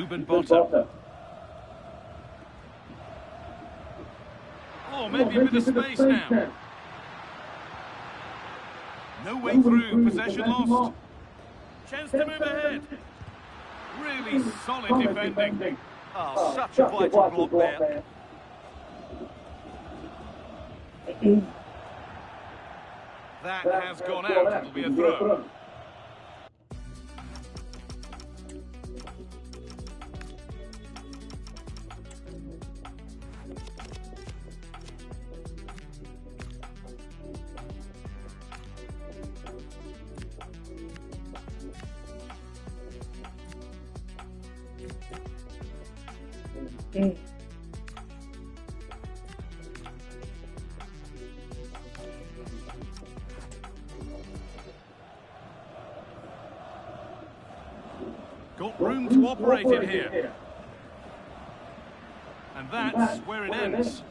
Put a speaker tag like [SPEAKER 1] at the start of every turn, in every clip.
[SPEAKER 1] Ruben Botta. Oh, maybe a bit of space now. No way through, possession lost. Chance to move ahead. Really solid defending.
[SPEAKER 2] Oh, such a vital block there.
[SPEAKER 1] That has gone out, it'll be a throw. Got room to operate it here. And that's where it ends.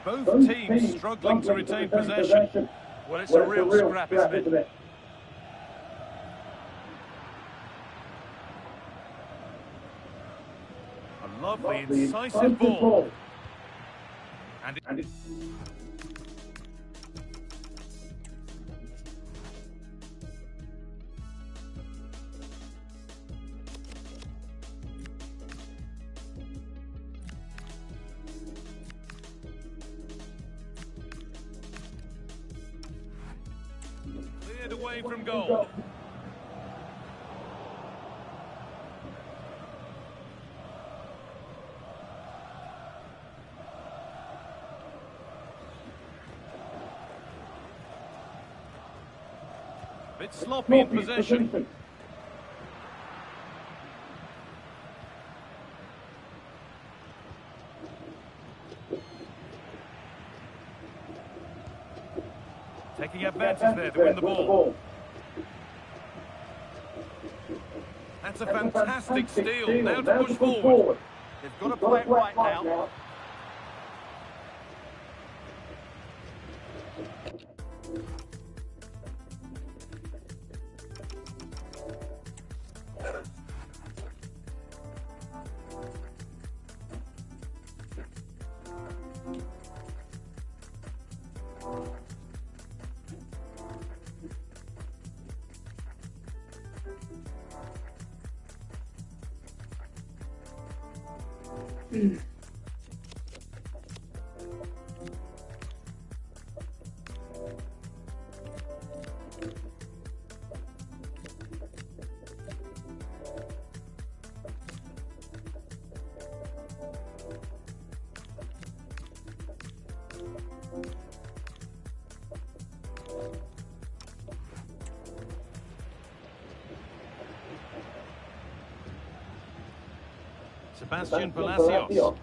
[SPEAKER 1] Both teams struggling to retain possession.
[SPEAKER 2] Well, it's a real scrap, isn't it?
[SPEAKER 1] A lovely, incisive ball. And it... cleared away from goal. Bit sloppy in possession. Taking advantage there to win the ball. That's a fantastic steal. Now to push forward.
[SPEAKER 2] They've got to play it right now.
[SPEAKER 1] Sebastian Palacios.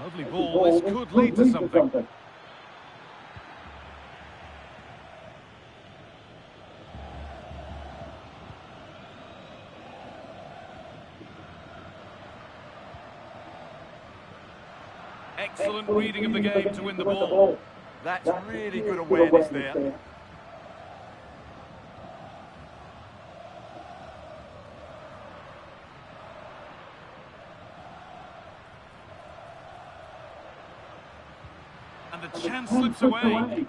[SPEAKER 1] Lovely ball, this could lead to something. Excellent reading of the game to win the ball.
[SPEAKER 2] That's really good awareness there.
[SPEAKER 1] And the chance slips away.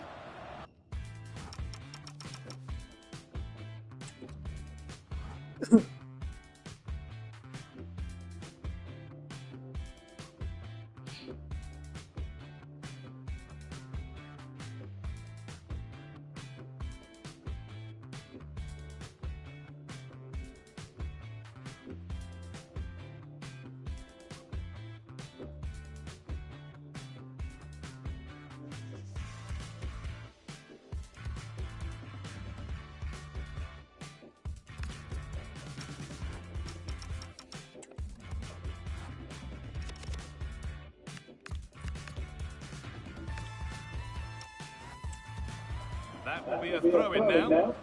[SPEAKER 1] That will be a throw-in now.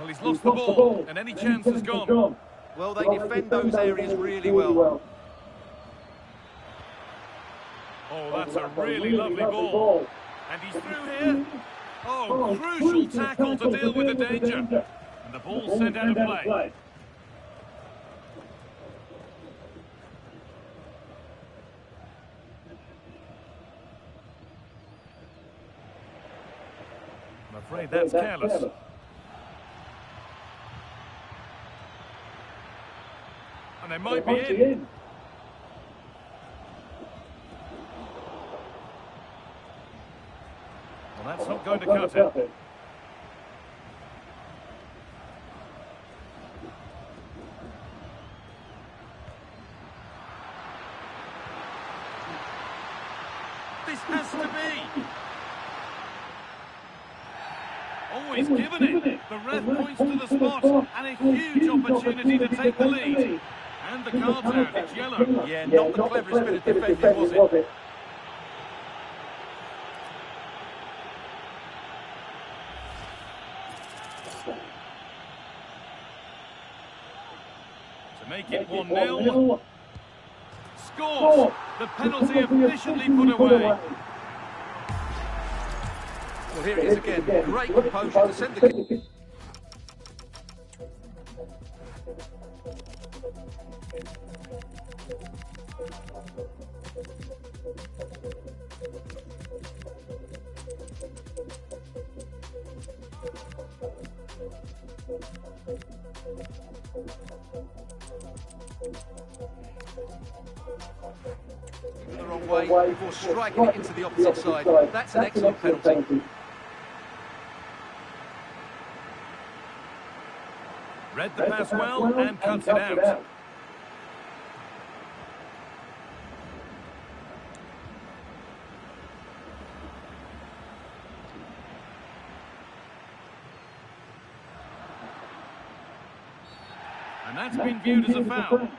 [SPEAKER 1] Well, he's lost the ball, and any chance is gone.
[SPEAKER 2] Well, they defend those areas really well.
[SPEAKER 1] Oh, that's a really lovely ball. And he's through here. Oh, crucial tackle to deal with the danger. And the ball's sent out of play. I'm afraid that's careless. And they might be in. Well, that's not going to cut it. This has to be. Oh, he's given it. The ref points to the spot, and a huge opportunity to take the lead. And the card's out, it's yellow.
[SPEAKER 2] Yeah, not the cleverest bit of defending, was it?
[SPEAKER 1] To make it 1-0. Scores! The penalty efficiently put away.
[SPEAKER 2] Well, here it is again. Great composure to send the... The wrong way before striking it into the opposite side. That's an excellent penalty.
[SPEAKER 1] Read the pass well and cuts it out. And that's been viewed as a foul.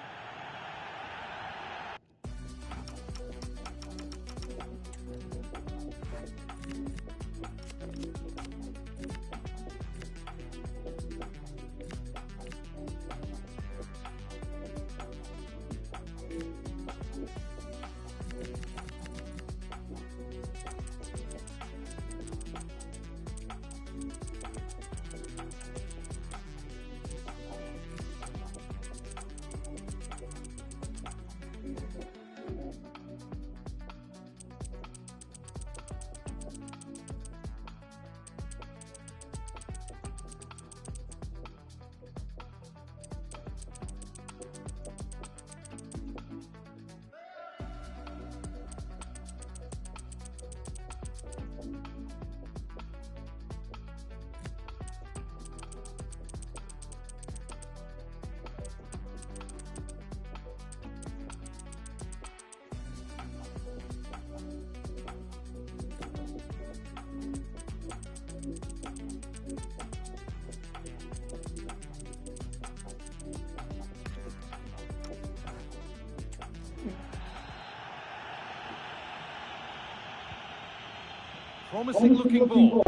[SPEAKER 1] Promising looking ball.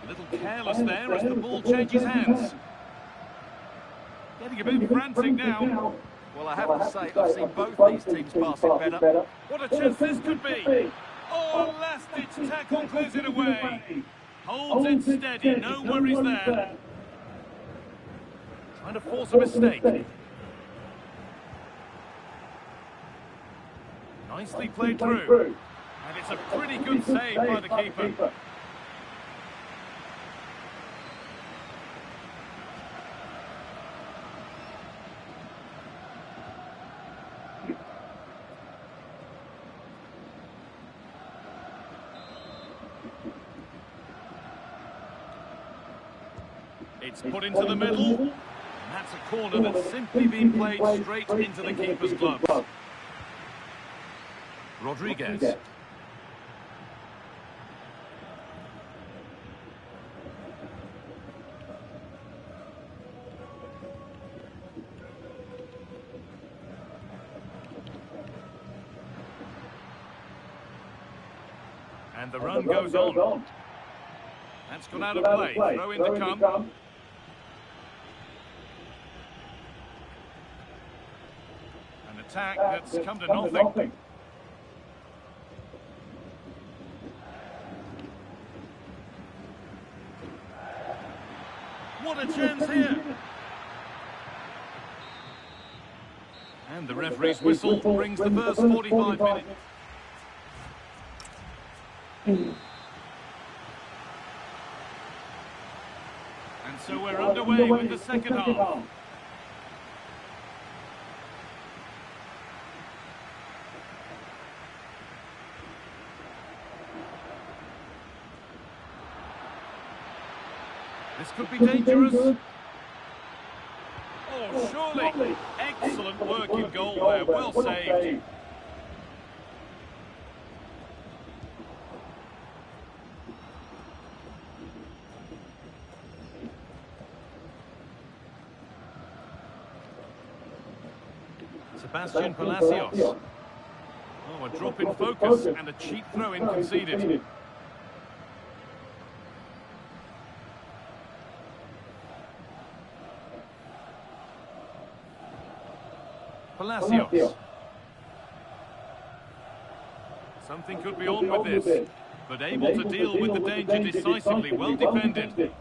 [SPEAKER 1] A little careless there as the ball changes hands. Getting a bit frantic now.
[SPEAKER 2] Well, I have to say, I've seen both these teams pass it better.
[SPEAKER 1] What a chance this could be. Oh, last-ditch tackle clears it away. Holds it steady, no worries there. Trying to force a mistake. Nicely played through. And it's a pretty good save by the keeper. It's put into the middle. And that's a corner that's simply been played straight into the keeper's gloves. Rodriguez. And the run goes on. That's gone out of play. Throw in to come. An attack that's come to nothing. What a chance here. And the referee's whistle brings the first 45 minutes. And so we're underway with the second half. This could be dangerous. Oh, surely. Excellent work in goal there. Well saved. Sebastian Palacios. Oh, a drop in focus and a cheap throw-in conceded. Palacios. Something could be on with this, but able to deal with the danger decisively. Well defended.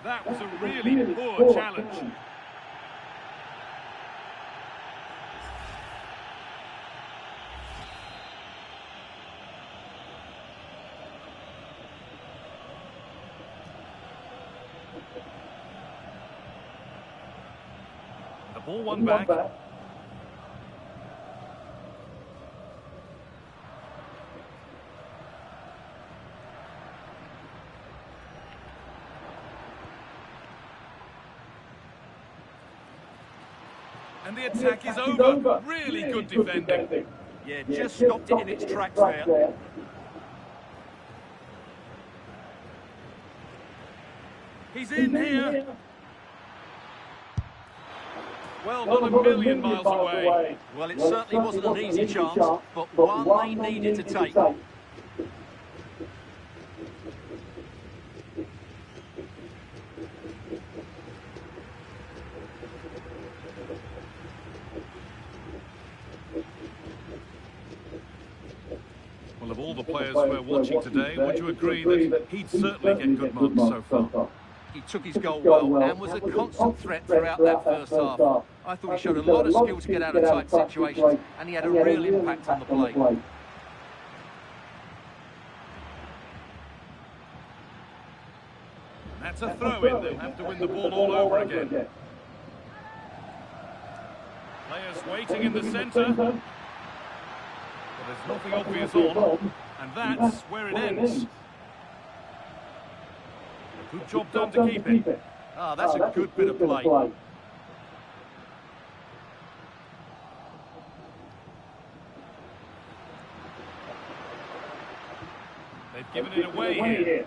[SPEAKER 1] That was a really poor challenge. The ball won back. And the attack is over. Really good defending.
[SPEAKER 2] Yeah, just stopped it in its tracks there.
[SPEAKER 1] He's in here. Well, not a million miles away.
[SPEAKER 2] Well, it certainly wasn't an easy chance, but one they needed to take.
[SPEAKER 1] Well, of all the players we're watching today, would you agree that he'd certainly get good marks so far?
[SPEAKER 2] He took his goal well and was a constant threat throughout that first half. I thought he showed a lot of skill to get out of tight situations, and he had a real impact on the play.
[SPEAKER 1] That's a throw-in. They'll have to win the ball all over again. Players waiting in the centre. But there's nothing obvious on, and that's where it ends. Good job done to keep it.
[SPEAKER 2] Ah, that's a good bit of play.
[SPEAKER 1] They've given it away here.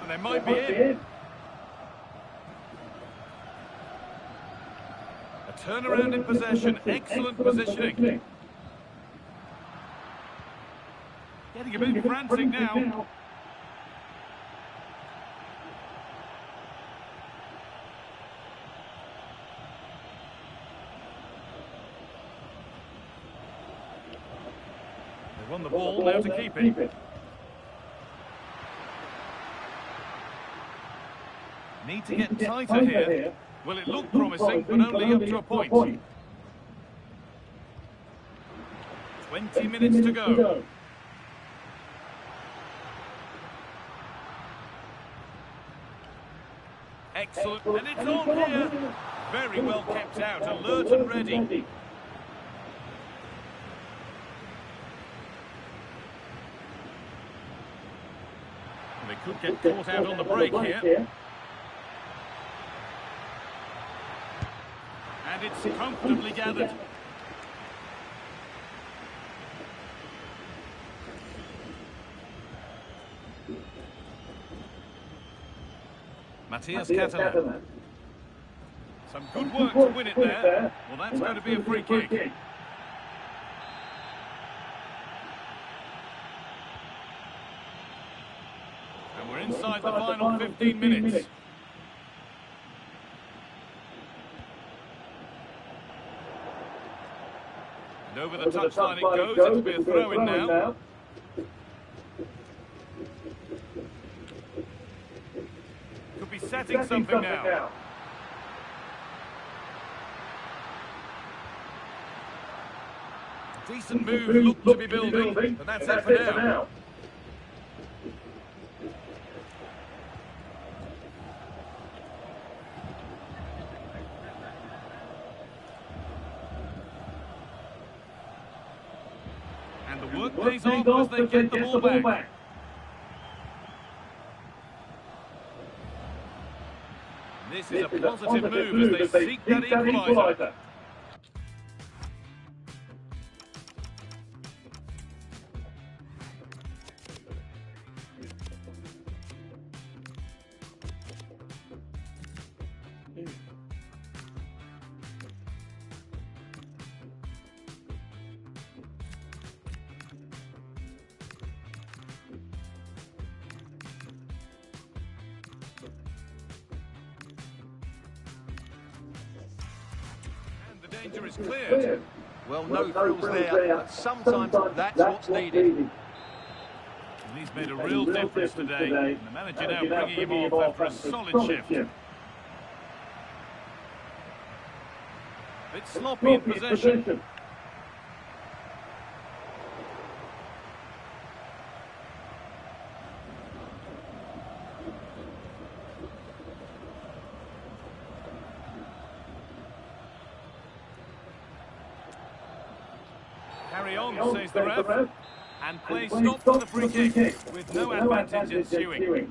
[SPEAKER 1] And they might be in. Turnaround in possession, excellent positioning. Getting a bit frantic now. They won the ball, now to keep it. Need to get tighter here. Well, it looked promising, but only up to a point. 20 minutes to go. Excellent, and it's on here. Very well kept out, alert and ready. They could get caught out on the break here. And it's comfortably gathered. Matthias Catalan. Some good work to win it there. Well, that's going to be a free kick. And we're inside the final 15 minutes. And over the touchline it goes. It'll be a throw-in now. Could be setting something now. Decent move, look to be building, but that's it for now. And the work pays off as they get the ball back. This is a positive move as they seek that equaliser. Danger is cleared.
[SPEAKER 2] Well, no frills there, but sometimes that's what's needed.
[SPEAKER 1] And he's made a real difference today. And the manager now bringing him off after a solid shift. Bit sloppy in possession. Carry on, says the ref. And play stops for the free kick, with no advantage ensuing.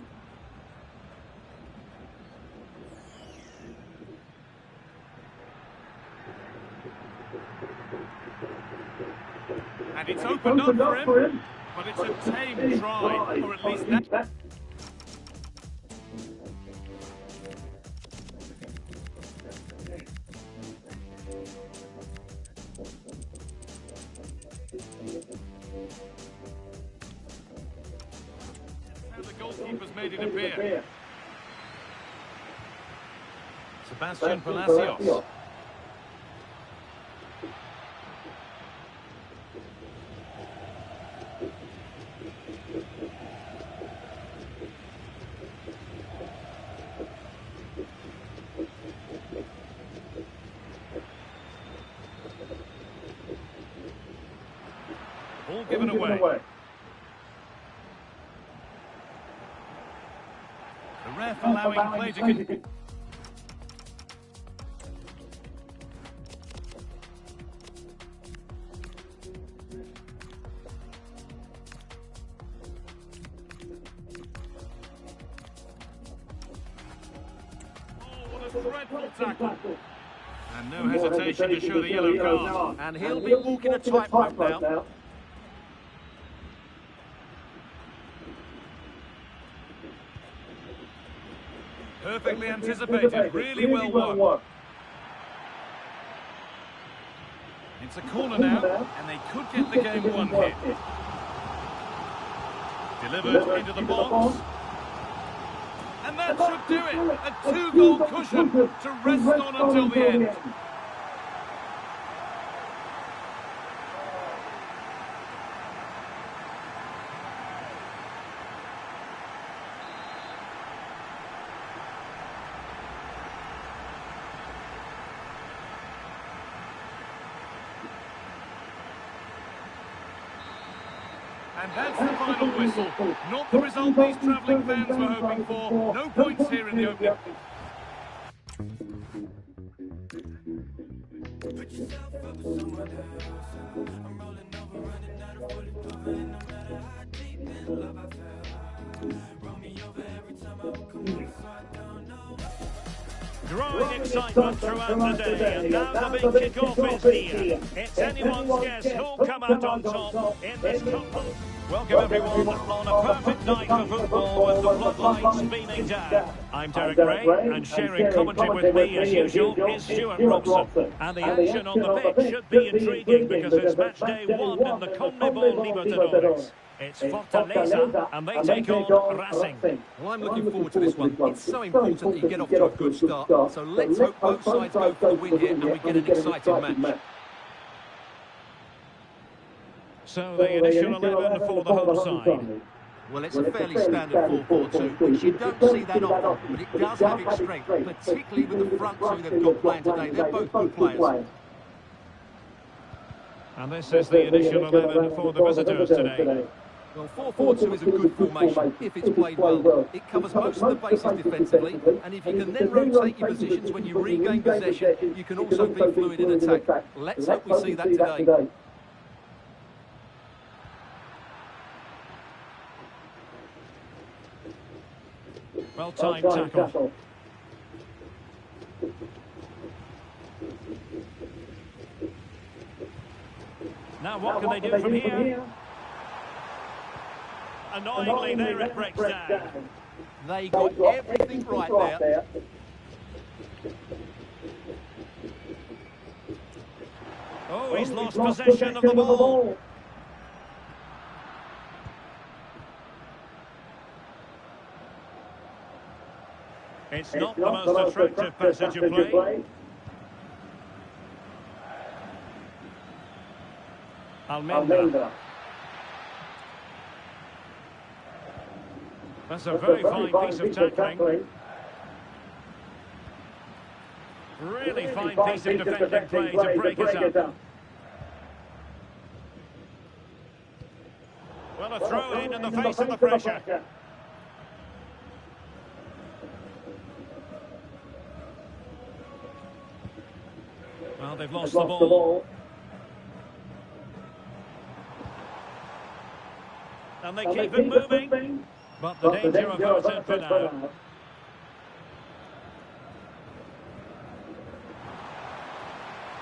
[SPEAKER 1] And it's opened up for him, but it's a tame try, or at least that. How the goalkeeper's made it appear. Sebastian Palacios. Ball given away. The ref allowing play to continue. Oh, what a dreadful tackle. And no hesitation to show the yellow card.
[SPEAKER 2] And he'll be walking a tightrope now.
[SPEAKER 1] Perfectly anticipated, really well worked. It's a corner now, and they could get the game one hit. Delivered into the box. And that should do it. A two-goal cushion to rest on until the end. And that's the final whistle. Not the result these travelling fans were hoping for. No points here in the opening. growing excitement throughout the day, and now the big kick-off is here. It's anyone's guess who'll come out on top in this contest. Welcome everyone on a perfect night for football with the floodlights beaming down. I'm Derek Ray, and sharing commentary with me as usual is Stuart Robson. And the action on the pitch should be intriguing because it's match day 1 in the CONMEBOL Libertadores. It's Fortaleza, and they take on Racing.
[SPEAKER 2] Well, I'm looking forward to this one. It's so important that you get off to a good start. So let's hope both sides go for the win here and we get an exciting match.
[SPEAKER 1] So the initial 11 for the home side.
[SPEAKER 2] Well, it's a fairly standard 4-4-2, which you don't see that often, but it does have its strength, particularly with the front two they've got playing today. They're both good players.
[SPEAKER 1] And this is the initial 11 for the visitors today.
[SPEAKER 2] Well, 4-4-2 is a good formation if it's played well. It covers most of the bases defensively, and if you can then rotate your positions when you regain possession, you can also be fluid in attack. Let's hope we see that today.
[SPEAKER 1] Well-timed tackle. Now what can they do from here? Annoyingly, there it breaks down.
[SPEAKER 2] They got everything right there.
[SPEAKER 1] Oh, he's lost possession of the ball. It's not the most attractive passage of play. Almendra. That's a very fine piece of tackling. Really fine piece of defending play to break it up. Well, a throw in the face of the pressure. Well, they've lost the ball. And they keep it moving. But the danger averted for now.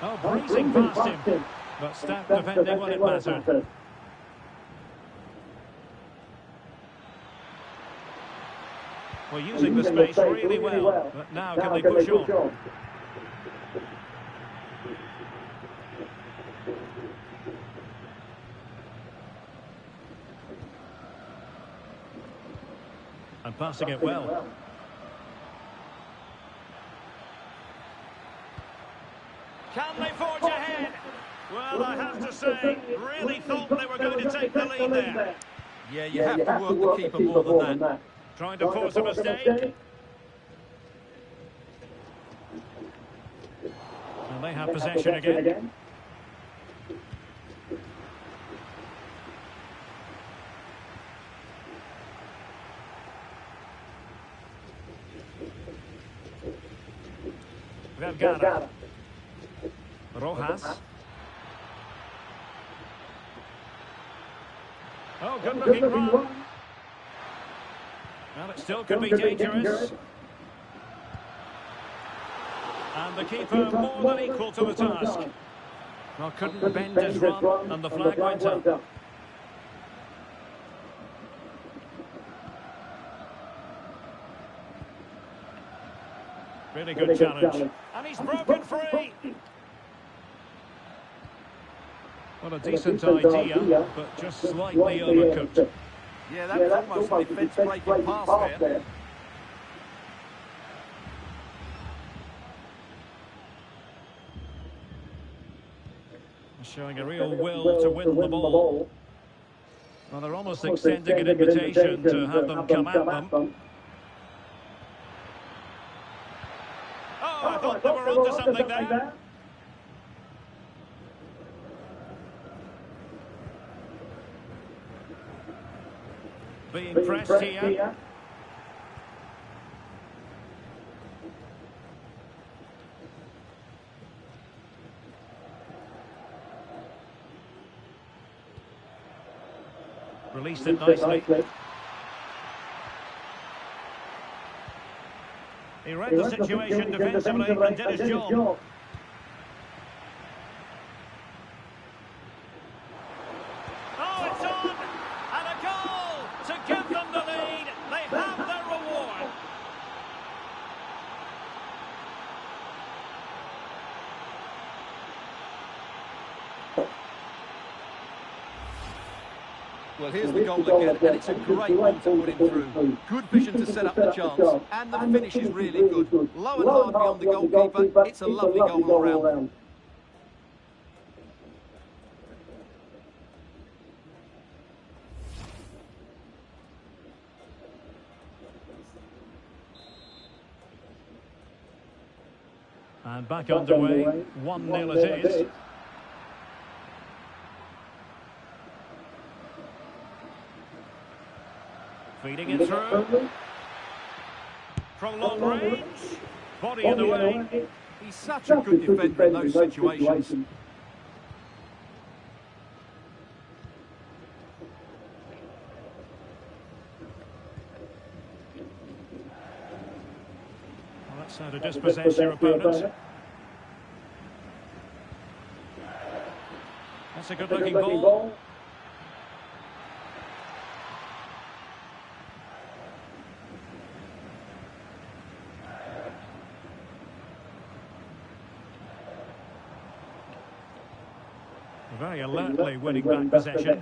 [SPEAKER 1] Oh, breezing past him. But stout defending when it mattered. Well, using the space really well. But now can they push on? And passing it well. Can they forge ahead? Well, I have to say, really thought they were going to take the lead there.
[SPEAKER 2] Yeah, you have to work the keeper more than that.
[SPEAKER 1] Trying to force a mistake. And they have possession again. Vergara. Rojas. Oh, good looking run. Well, it still could be dangerous. And the keeper more than equal to the task. Well, couldn't bend his run, and the flag went up. Really good challenge. And he's broken free. Well, a decent idea, but just slightly overcooked.
[SPEAKER 2] Yeah, that was almost a defence-breaking pass there.
[SPEAKER 1] Showing a real will to win the ball. Well, they're almost extending an invitation to have them come at them. Oh, I thought they were onto something there. Being pressed here. Released it nicely. He read the situation defensively and did his job. Oh, it's on! And a goal to give them the lead. They have their reward.
[SPEAKER 2] Well, here's the goal again, and it's a great one to put him through. Good vision to set up the chance, and the finish is really good. Low and hard beyond the goalkeeper, it's a lovely goal all round.
[SPEAKER 1] And back underway, 1-0 it is. Feeding it through. From long range. Body in the way.
[SPEAKER 2] He's such a good defender in those situations.
[SPEAKER 1] Well, that's how to dispossess your opponent. That's a good-looking ball. Very alertly winning back possession.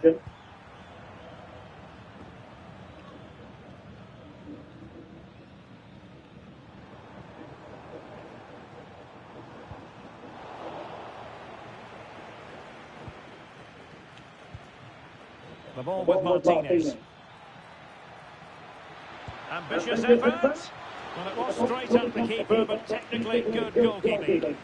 [SPEAKER 1] The ball with Martinez. Ambitious effort. Well, it was straight at the keeper, but technically good goalkeeping.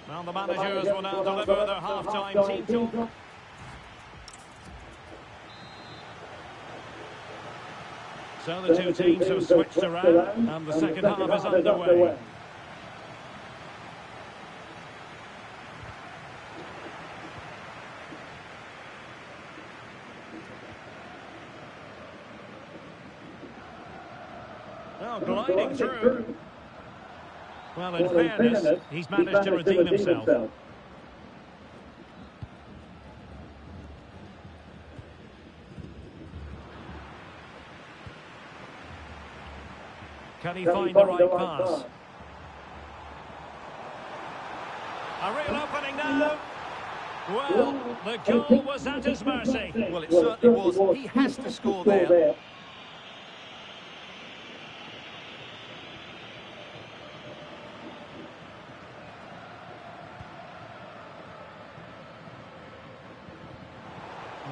[SPEAKER 1] Well, the managers will now deliver their half-time team talk. So the two teams have switched around, and the second half is underway. Now gliding through. Well, in fairness, he's managed to redeem himself. Can he find the right pass? A real opening now. Well, the goal was at his mercy.
[SPEAKER 2] Well, it certainly was. He has to score there.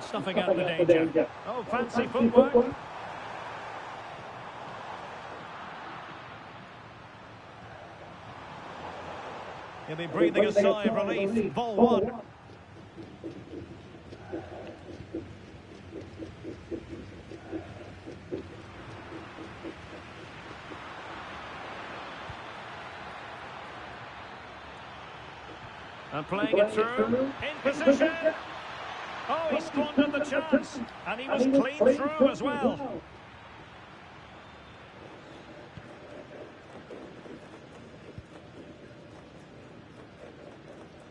[SPEAKER 1] Snuffing out the danger. Oh, fancy footwork. He'll be breathing a sigh of relief. Ball one. And playing it through. In position. Oh, he squandered the chance, and he was clean through as well.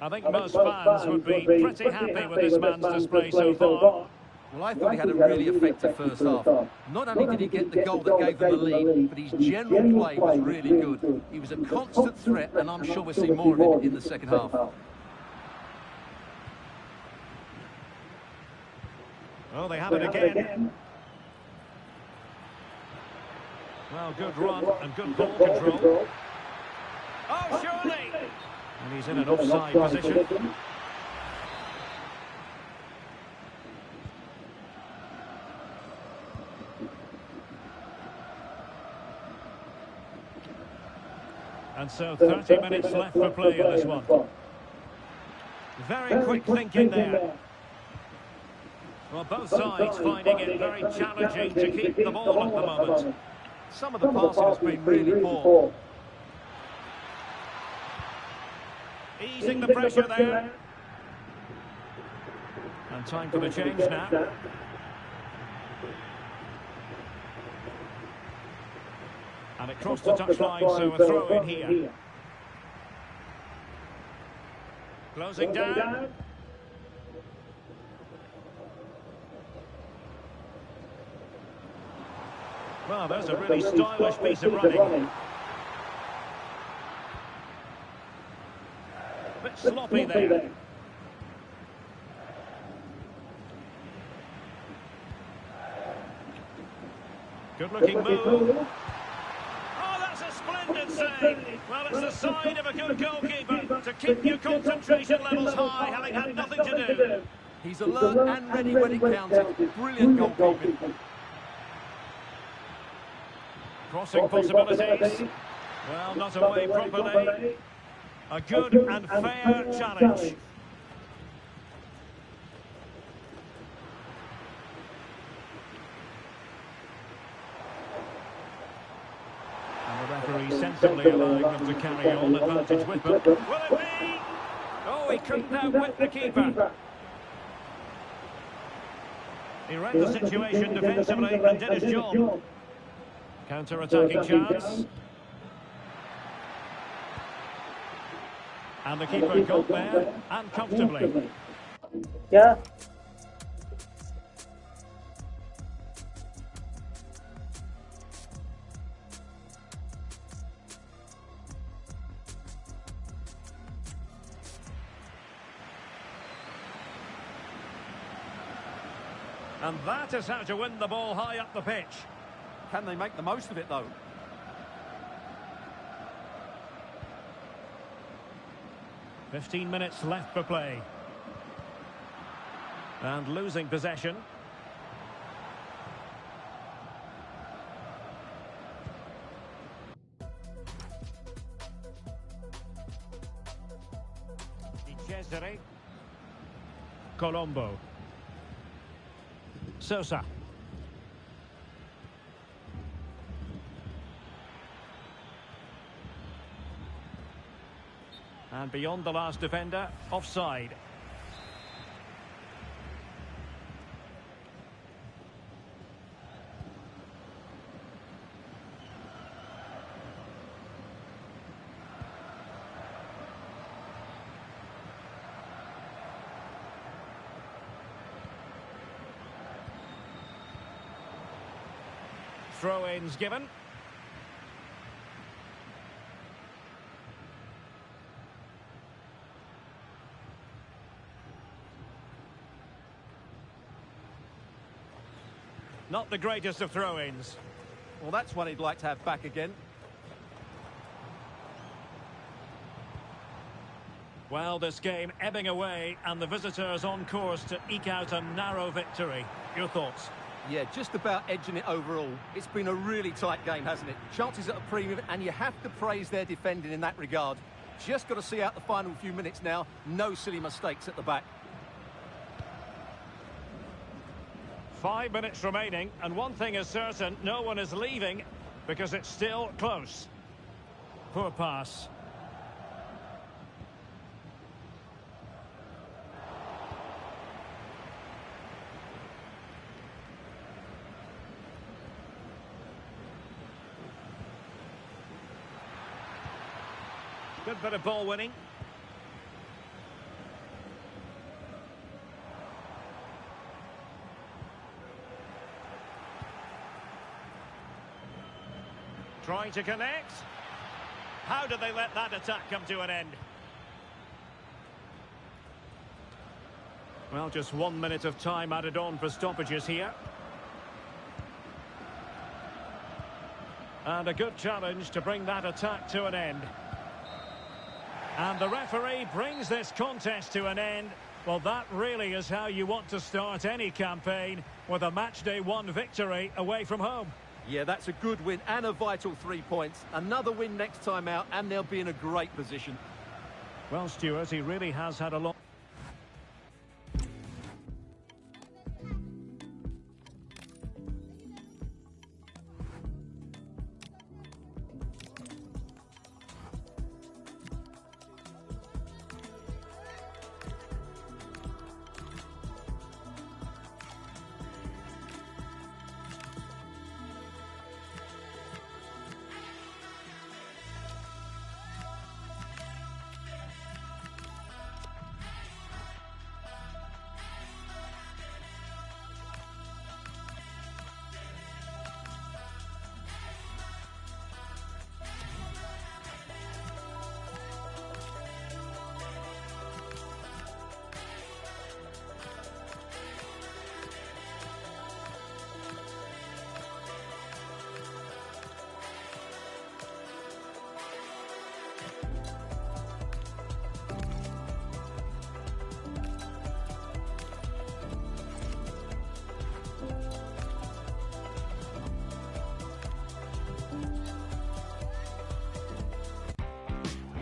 [SPEAKER 1] I think most fans would be pretty happy with this man's display so far.
[SPEAKER 2] Well, I thought he had a really effective first half. Not only did he get the goal that gave them the lead, but his general play was really good. He was a constant threat, and I'm sure we'll see more of it in the second half.
[SPEAKER 1] Oh, they have it again. Well, good run and good ball control. Oh, surely! And he's in an offside position. And so 30 minutes left for play in this one. Very quick thinking there. Well, both sides finding it very challenging to keep the ball at the moment.
[SPEAKER 2] Some of the passing has been really poor.
[SPEAKER 1] Easing the pressure there. And time for the change now. And it crossed the touchline, so a throw in here. Closing down. Well, there's a really stylish piece of running. Bit sloppy there. Good-looking move. Oh, that's a splendid save. Well, it's the sign of a good goalkeeper to keep your concentration levels high, having had nothing to do.
[SPEAKER 2] He's alert and ready when it counted. Brilliant goalkeeping.
[SPEAKER 1] Crossing possibilities. Well, not away properly. A good and fair challenge. And the referee sensibly allowing them to carry on, advantage with them. Will it be? Oh, he couldn't outwit the keeper. He read the situation defensively and did his job. Counter-attacking chance. And the keeper got there, and comfortably.
[SPEAKER 3] Yeah.
[SPEAKER 1] And that is how to win the ball high up the pitch.
[SPEAKER 2] Can they make the most of it, though?
[SPEAKER 1] "15 minutes left for play. And losing possession. Cesare. Colombo. Sosa. And beyond the last defender, offside. Throw-ins given. Not the greatest of throw-ins.
[SPEAKER 2] Well, that's one he'd like to have back again.
[SPEAKER 1] Well, this game ebbing away, and the visitors on course to eke out a narrow victory. Your thoughts?
[SPEAKER 2] Yeah, just about edging it overall. It's been a really tight game, hasn't it? Chances at a premium, and you have to praise their defending in that regard. Just got to see out the final few minutes now. No silly mistakes at the back.
[SPEAKER 1] 5 minutes remaining, and one thing is certain, no one is leaving because it's still close. Poor pass. Good bit of ball winning. Trying to connect. How did they let that attack come to an end? Well, just 1 minute of time added on for stoppages here. And a good challenge to bring that attack to an end. And the referee brings this contest to an end. Well, that really is how you want to start any campaign, with a matchday 1 victory away from home.
[SPEAKER 2] Yeah, that's a good win and a vital 3 points. Another win next time out, and they'll be in a great position.
[SPEAKER 1] Well, Stuart, he really has had a lot.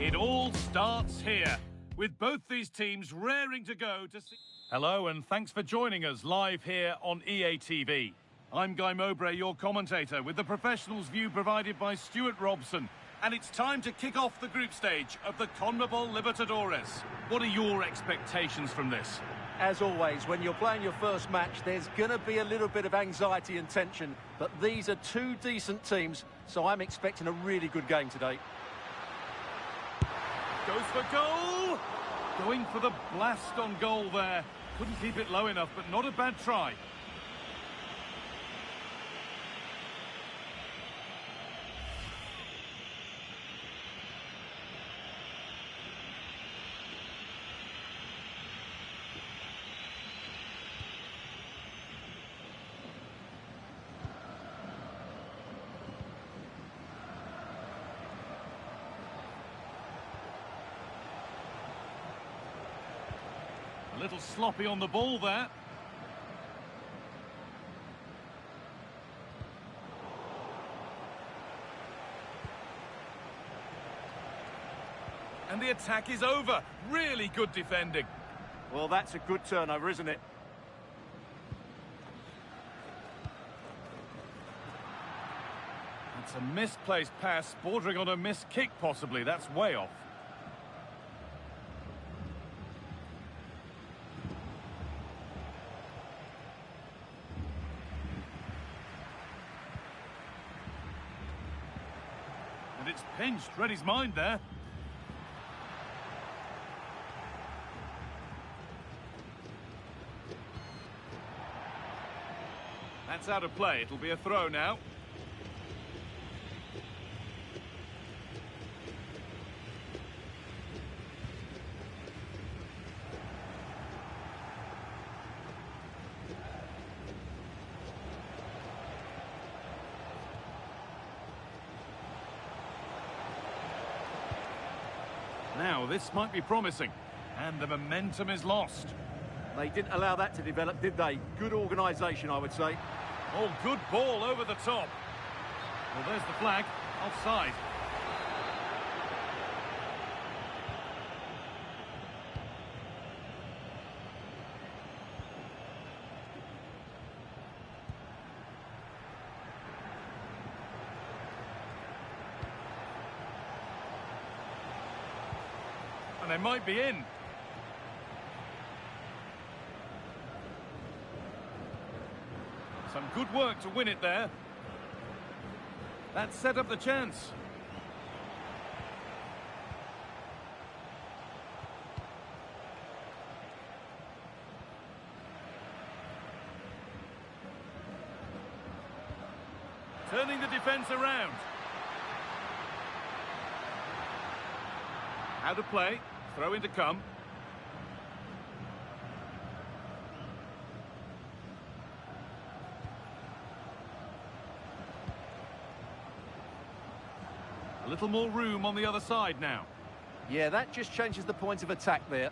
[SPEAKER 1] It all starts here, with both these teams raring to go to see... Hello, and thanks for joining us live here on EA TV. I'm Guy Mowbray, your commentator, with the professionals' view provided by Stuart Robson. And it's time to kick off the group stage of the CONMEBOL Libertadores. What are your expectations from this?
[SPEAKER 2] As always, when you're playing your first match, there's going to be a little bit of anxiety and tension. But these are two decent teams, so I'm expecting a really good game today.
[SPEAKER 1] Goes for goal! Going for the blast on goal there. Couldn't keep it low enough, but not a bad try. A little sloppy on the ball there. And the attack is over. Really good defending.
[SPEAKER 2] Well, that's a good turnover, isn't it?
[SPEAKER 1] It's a misplaced pass, bordering on a missed kick possibly. That's way off. And it's pinched, read his mind there. That's out of play, it'll be a throw now. Now, this might be promising, and the momentum is lost.
[SPEAKER 2] They didn't allow that to develop, did they? Good organisation, I would say.
[SPEAKER 1] Oh, good ball over the top. Well, there's the flag. Offside. And they might be in. Some good work to win it there. That set up the chance. Turning the defence around. Out of play. Throw in to come. A little more room on the other side now.
[SPEAKER 2] Yeah, that just changes the point of attack there.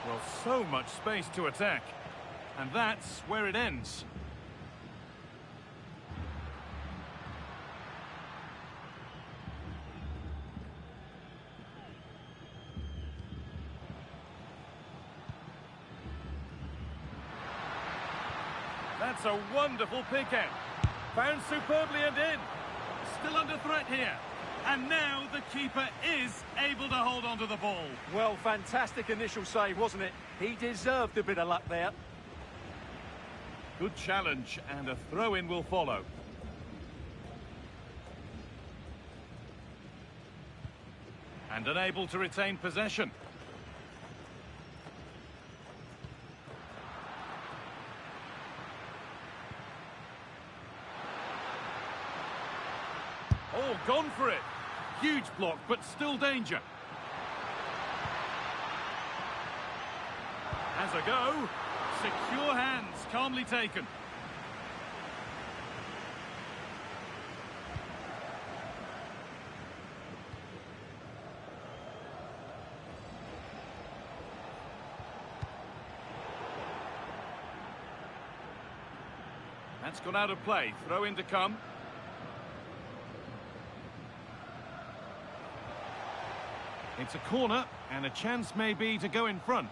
[SPEAKER 1] Well, so much space to attack. And that's where it ends. That's a wonderful pick out. Found superbly and in. Still under threat here. And now the keeper is able to hold on to the ball.
[SPEAKER 2] Well, fantastic initial save, wasn't it? He deserved a bit of luck there.
[SPEAKER 1] Good challenge, and a throw-in will follow. And unable to retain possession. Oh, gone for it. Huge block, but still danger. Has a go. Secure hands, calmly taken. That's gone out of play. Throw in to come. It's a corner, and a chance may be to go in front.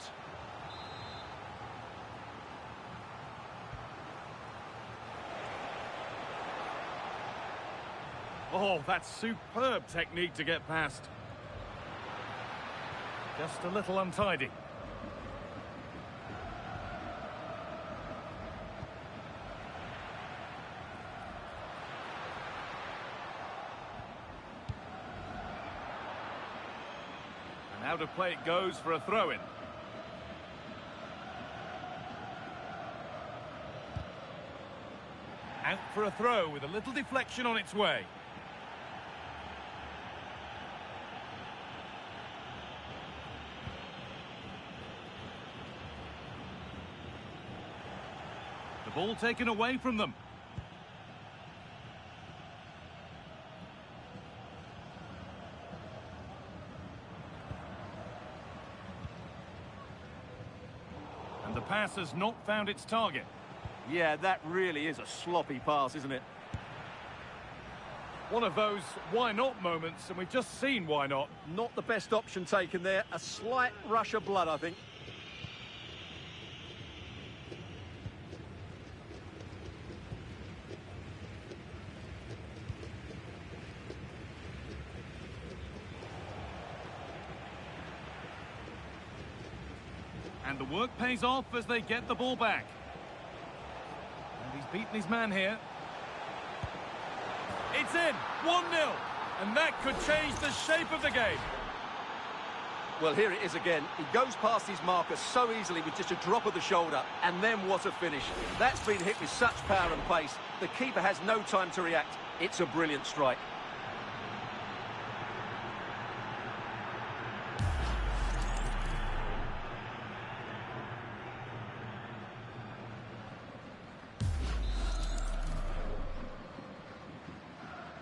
[SPEAKER 1] Oh, that's superb technique to get past. Just a little untidy. And out of play it goes for a throw-in. Out for a throw with a little deflection on its way. The ball taken away from them. And the pass has not found its target.
[SPEAKER 2] Yeah, that really is a sloppy pass, isn't it?
[SPEAKER 1] One of those why not moments, and we've just seen why not.
[SPEAKER 2] Not the best option taken there. A slight rush of blood, I think.
[SPEAKER 1] And the work pays off as they get the ball back. And he's beaten his man here. It's in, 1-0. And that could change the shape of the game.
[SPEAKER 2] Well, here it is again. He goes past his marker so easily with just a drop of the shoulder. And then what a finish. That's been hit with such power and pace. The keeper has no time to react. It's a brilliant strike.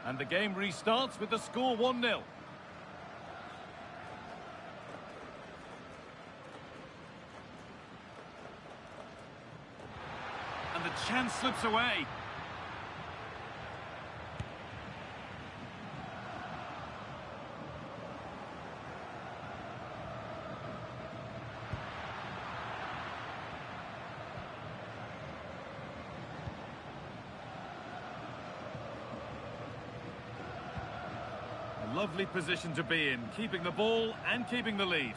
[SPEAKER 1] And the game restarts with the score 1-0. And the chance slips away. Lovely position to be in, keeping the ball and keeping the lead.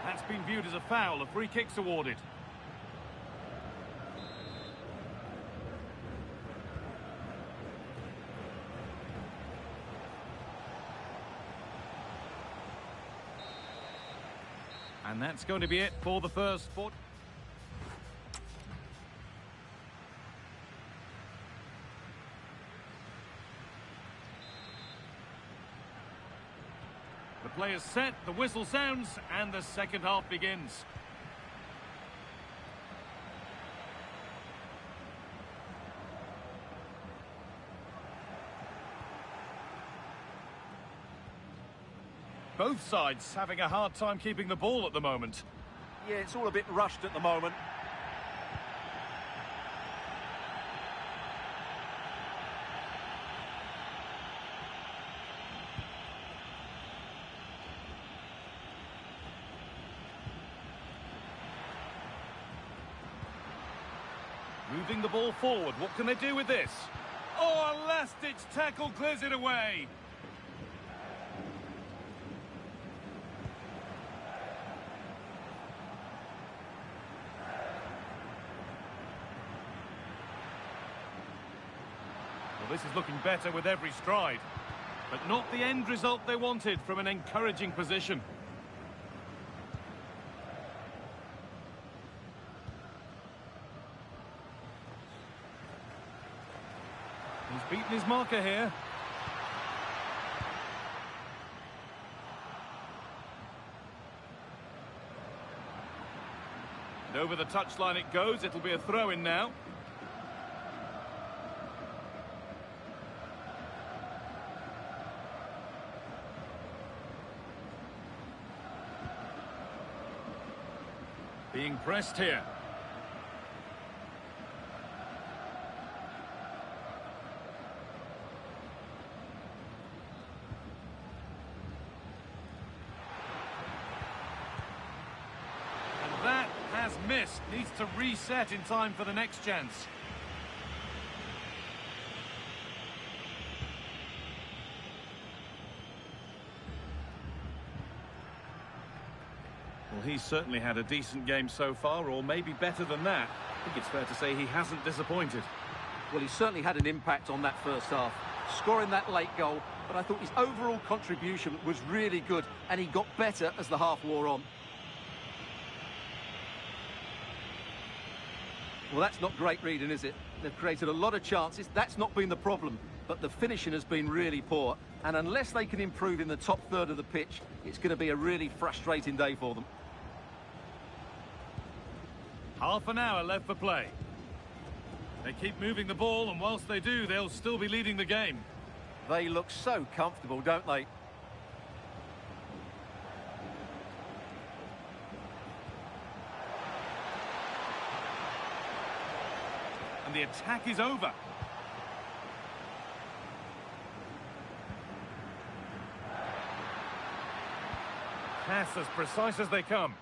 [SPEAKER 1] That's been viewed as a foul, a free kick's awarded. And that's going to be it for the first 40. The play is set, the whistle sounds, and the second half begins. Both sides having a hard time keeping the ball at the moment.
[SPEAKER 2] Yeah, it's all a bit rushed at the moment.
[SPEAKER 1] Moving the ball forward, what can they do with this? Oh, a last-ditch tackle clears it away. Well, this is looking better with every stride, but not the end result they wanted from an encouraging position. He's beaten his marker here. And over the touchline it goes. It'll be a throw-in now. Being pressed here. missed. Needs to reset in time for the next chance. Well, he's certainly had a decent game so far, or maybe better than that. I think it's fair to say he hasn't disappointed.
[SPEAKER 2] Well, he's certainly had an impact on that first half, scoring that late goal, but I thought his overall contribution was really good, and he got better as the half wore on. Well, that's not great reading, is it? They've created a lot of chances, that's not been the problem, but the finishing has been really poor, and unless they can improve in the top third of the pitch, it's going to be a really frustrating day for them.
[SPEAKER 1] Half an hour left for play. They keep moving the ball, and whilst they do, they'll still be leading the game.
[SPEAKER 2] They look so comfortable, don't they?
[SPEAKER 1] And the attack is over. Pass as precise as they come.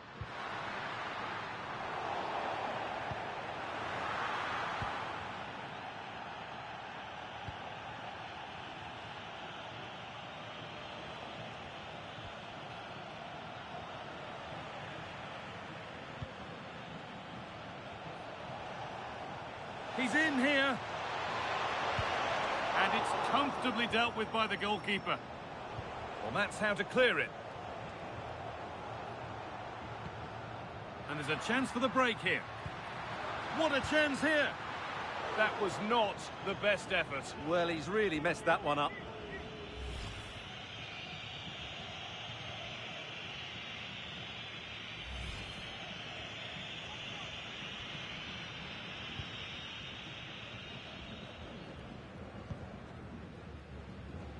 [SPEAKER 1] He's in here. And it's comfortably dealt with by the goalkeeper. Well, that's how to clear it. And there's a chance for the break here. What a chance here. That was not the best effort.
[SPEAKER 2] Well, he's really messed that one up.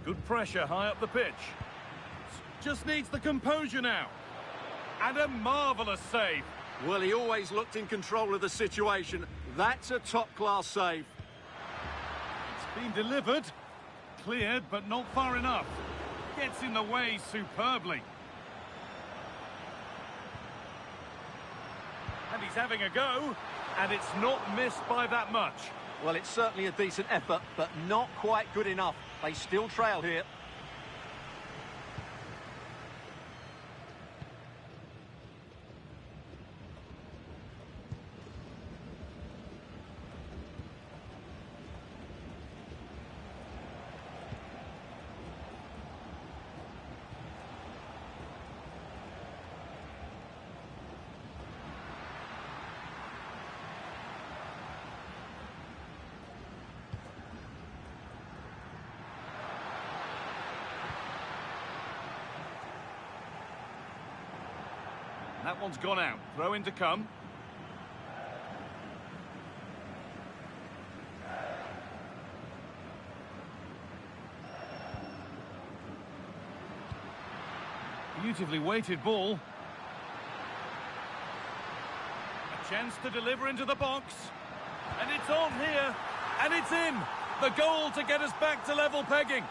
[SPEAKER 1] Good pressure high up the pitch. Just needs the composure now. And a marvellous save.
[SPEAKER 2] Well, he always looked in control of the situation. That's a top-class save.
[SPEAKER 1] It's been delivered. Cleared, but not far enough. Gets in the way superbly. And he's having a go. And it's not missed by that much.
[SPEAKER 2] Well, it's certainly a decent effort, but not quite good enough. They still trail here.
[SPEAKER 1] That one's gone out. Throw in to come. Beautifully weighted ball. A chance to deliver into the box. And it's on here. And it's in. The goal to get us back to level pegging.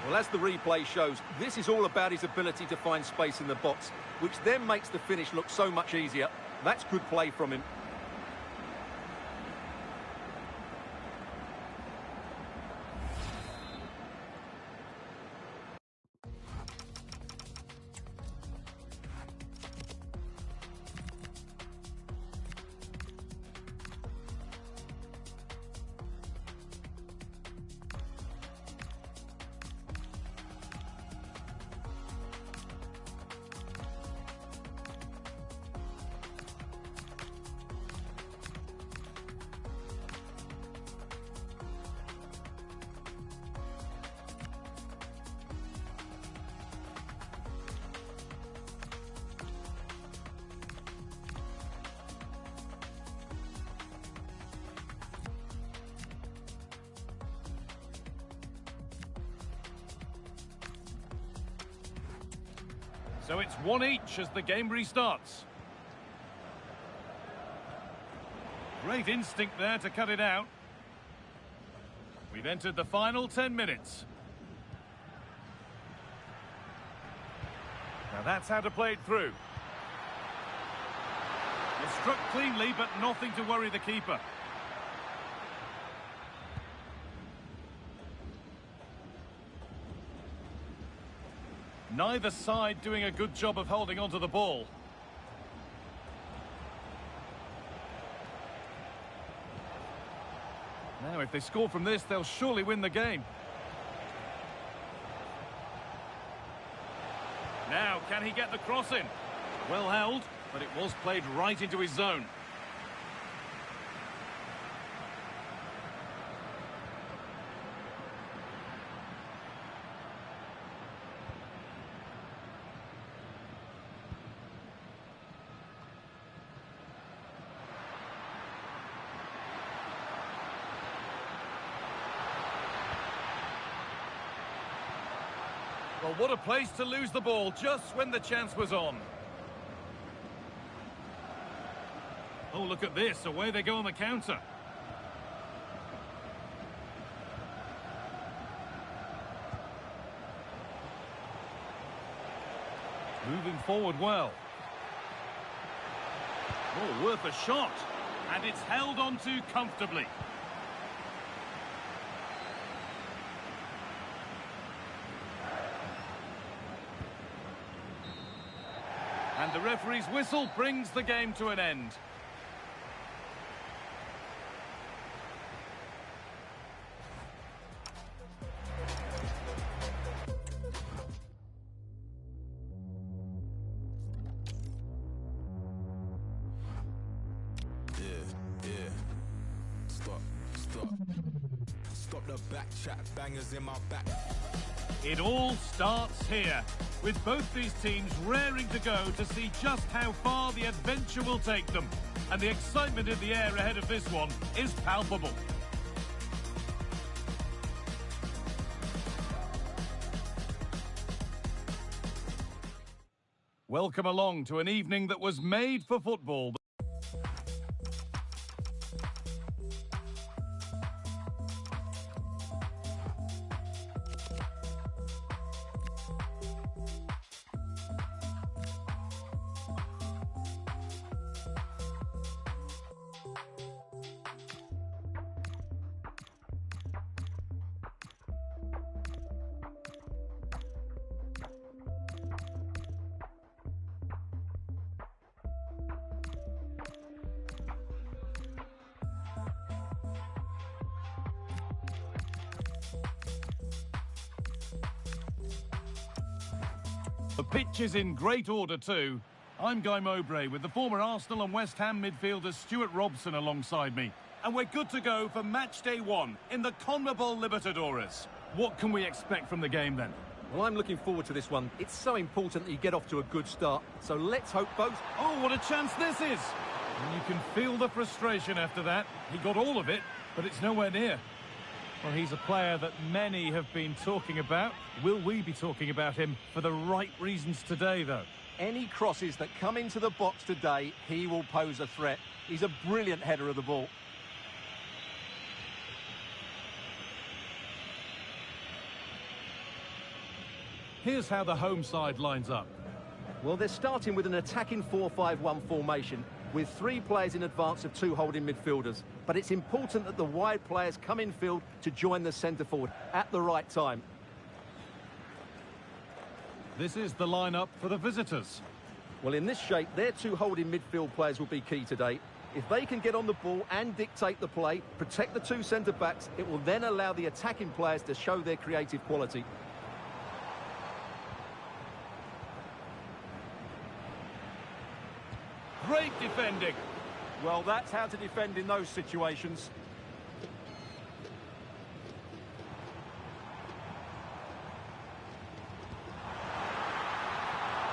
[SPEAKER 2] Well, as the replay shows, this is all about his ability to find space in the box, which then makes the finish look so much easier. That's good play from him.
[SPEAKER 1] So it's 1 each as the game restarts. Great instinct there to cut it out. We've entered the final 10 minutes. Now that's how to play it through. It's struck cleanly, but nothing to worry the keeper. Neither side doing a good job of holding onto the ball. Now, if they score from this, they'll surely win the game. Now, can he get the cross in? Well held, but it was played right into his zone. Well, what a place to lose the ball just when the chance was on. Oh, look at this. Away they go on the counter. Moving forward well. Oh, worth a shot. And it's held on to comfortably. And the referee's whistle brings the game to an end.
[SPEAKER 3] Stop the back chat, bangers in my back.
[SPEAKER 1] It all starts here, with both these teams raring to go to see just how far the adventure will take them. And the excitement in the air ahead of this one is palpable. Welcome along to an evening that was made for football. The pitch is in great order too. I'm Guy Mowbray with the former Arsenal and West Ham midfielder Stuart Robson alongside me. And we're good to go for match day 1 in the CONMEBOL Libertadores. What can we expect from the game then?
[SPEAKER 2] Well, I'm looking forward to this one. It's so important that you get off to a good start. So let's hope both...
[SPEAKER 1] Oh, what a chance this is! And you can feel the frustration after that. He got all of it, but it's nowhere near. Well, he's a player that many have been talking about. Will we be talking about him for the right reasons today, though?
[SPEAKER 2] Any crosses that come into the box today, he will pose a threat. He's a brilliant header of the ball.
[SPEAKER 1] Here's how the home side lines up.
[SPEAKER 2] Well, they're starting with an attacking 4-5-1 formation, with 3 players in advance of 2 holding midfielders. But it's important that the wide players come in field to join the centre forward at the right time.
[SPEAKER 1] This is the lineup for the visitors.
[SPEAKER 2] Well, in this shape, their 2 holding midfield players will be key today. If they can get on the ball and dictate the play, protect the 2 centre-backs, it will then allow the attacking players to show their creative quality.
[SPEAKER 1] Great defending.
[SPEAKER 2] Well, that's how to defend in those situations.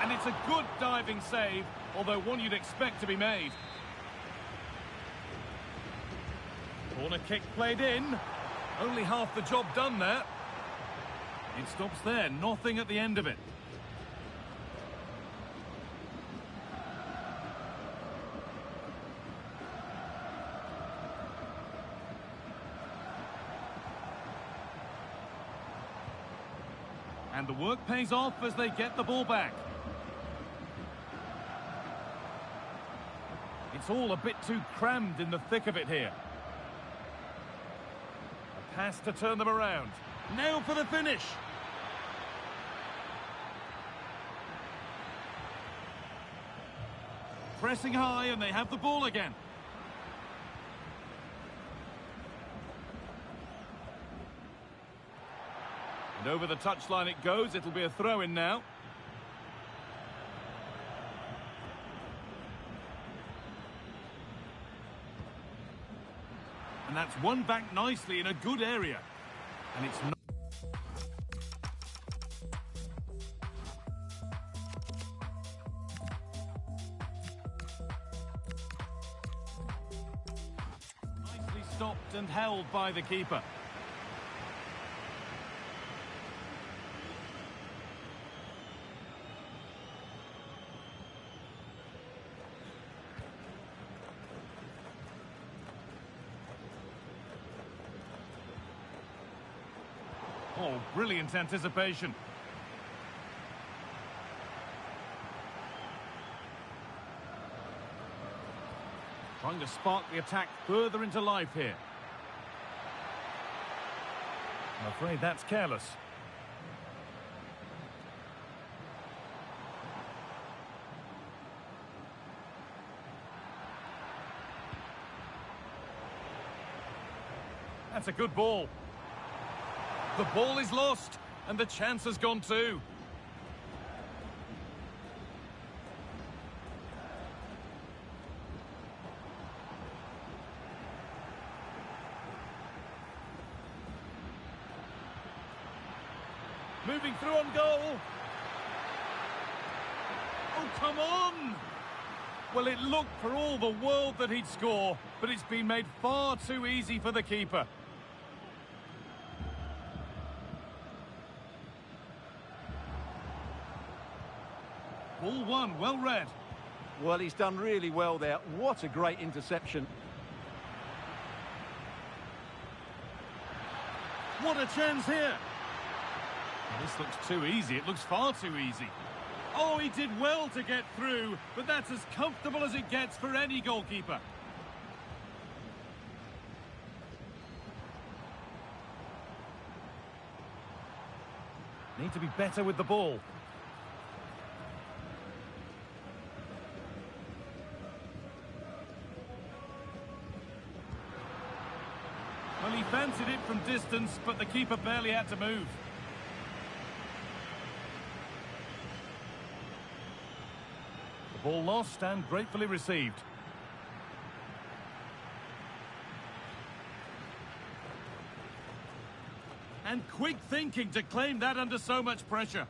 [SPEAKER 1] And it's a good diving save, although one you'd expect to be made. Corner kick played in. Only half the job done there. It stops there, nothing at the end of it. And the work pays off as they get the ball back. It's all a bit too crammed in the thick of it here. A pass to turn them around. Now for the finish. Pressing high and they have the ball again. And over the touchline it goes. It'll be a throw-in now. And that's won back nicely in a good area. And it's not... nicely stopped and held by the keeper. Oh, brilliant anticipation. Trying to spark the attack further into life here. I'm afraid that's careless. That's a good ball. The ball is lost, and the chance has gone too. Moving through on goal. Oh, come on! Well, it looked for all the world that he'd score, but it's been made far too easy for the keeper. Ball one, well read.
[SPEAKER 2] Well, he's done really well there. What a great interception.
[SPEAKER 1] What a chance here. Well, this looks too easy. It looks far too easy. Oh, he did well to get through, but that's as comfortable as it gets for any goalkeeper. Need to be better with the ball. Well, he fancied it from distance, but the keeper barely had to move. The ball lost and gratefully received. And quick thinking to claim that under so much pressure.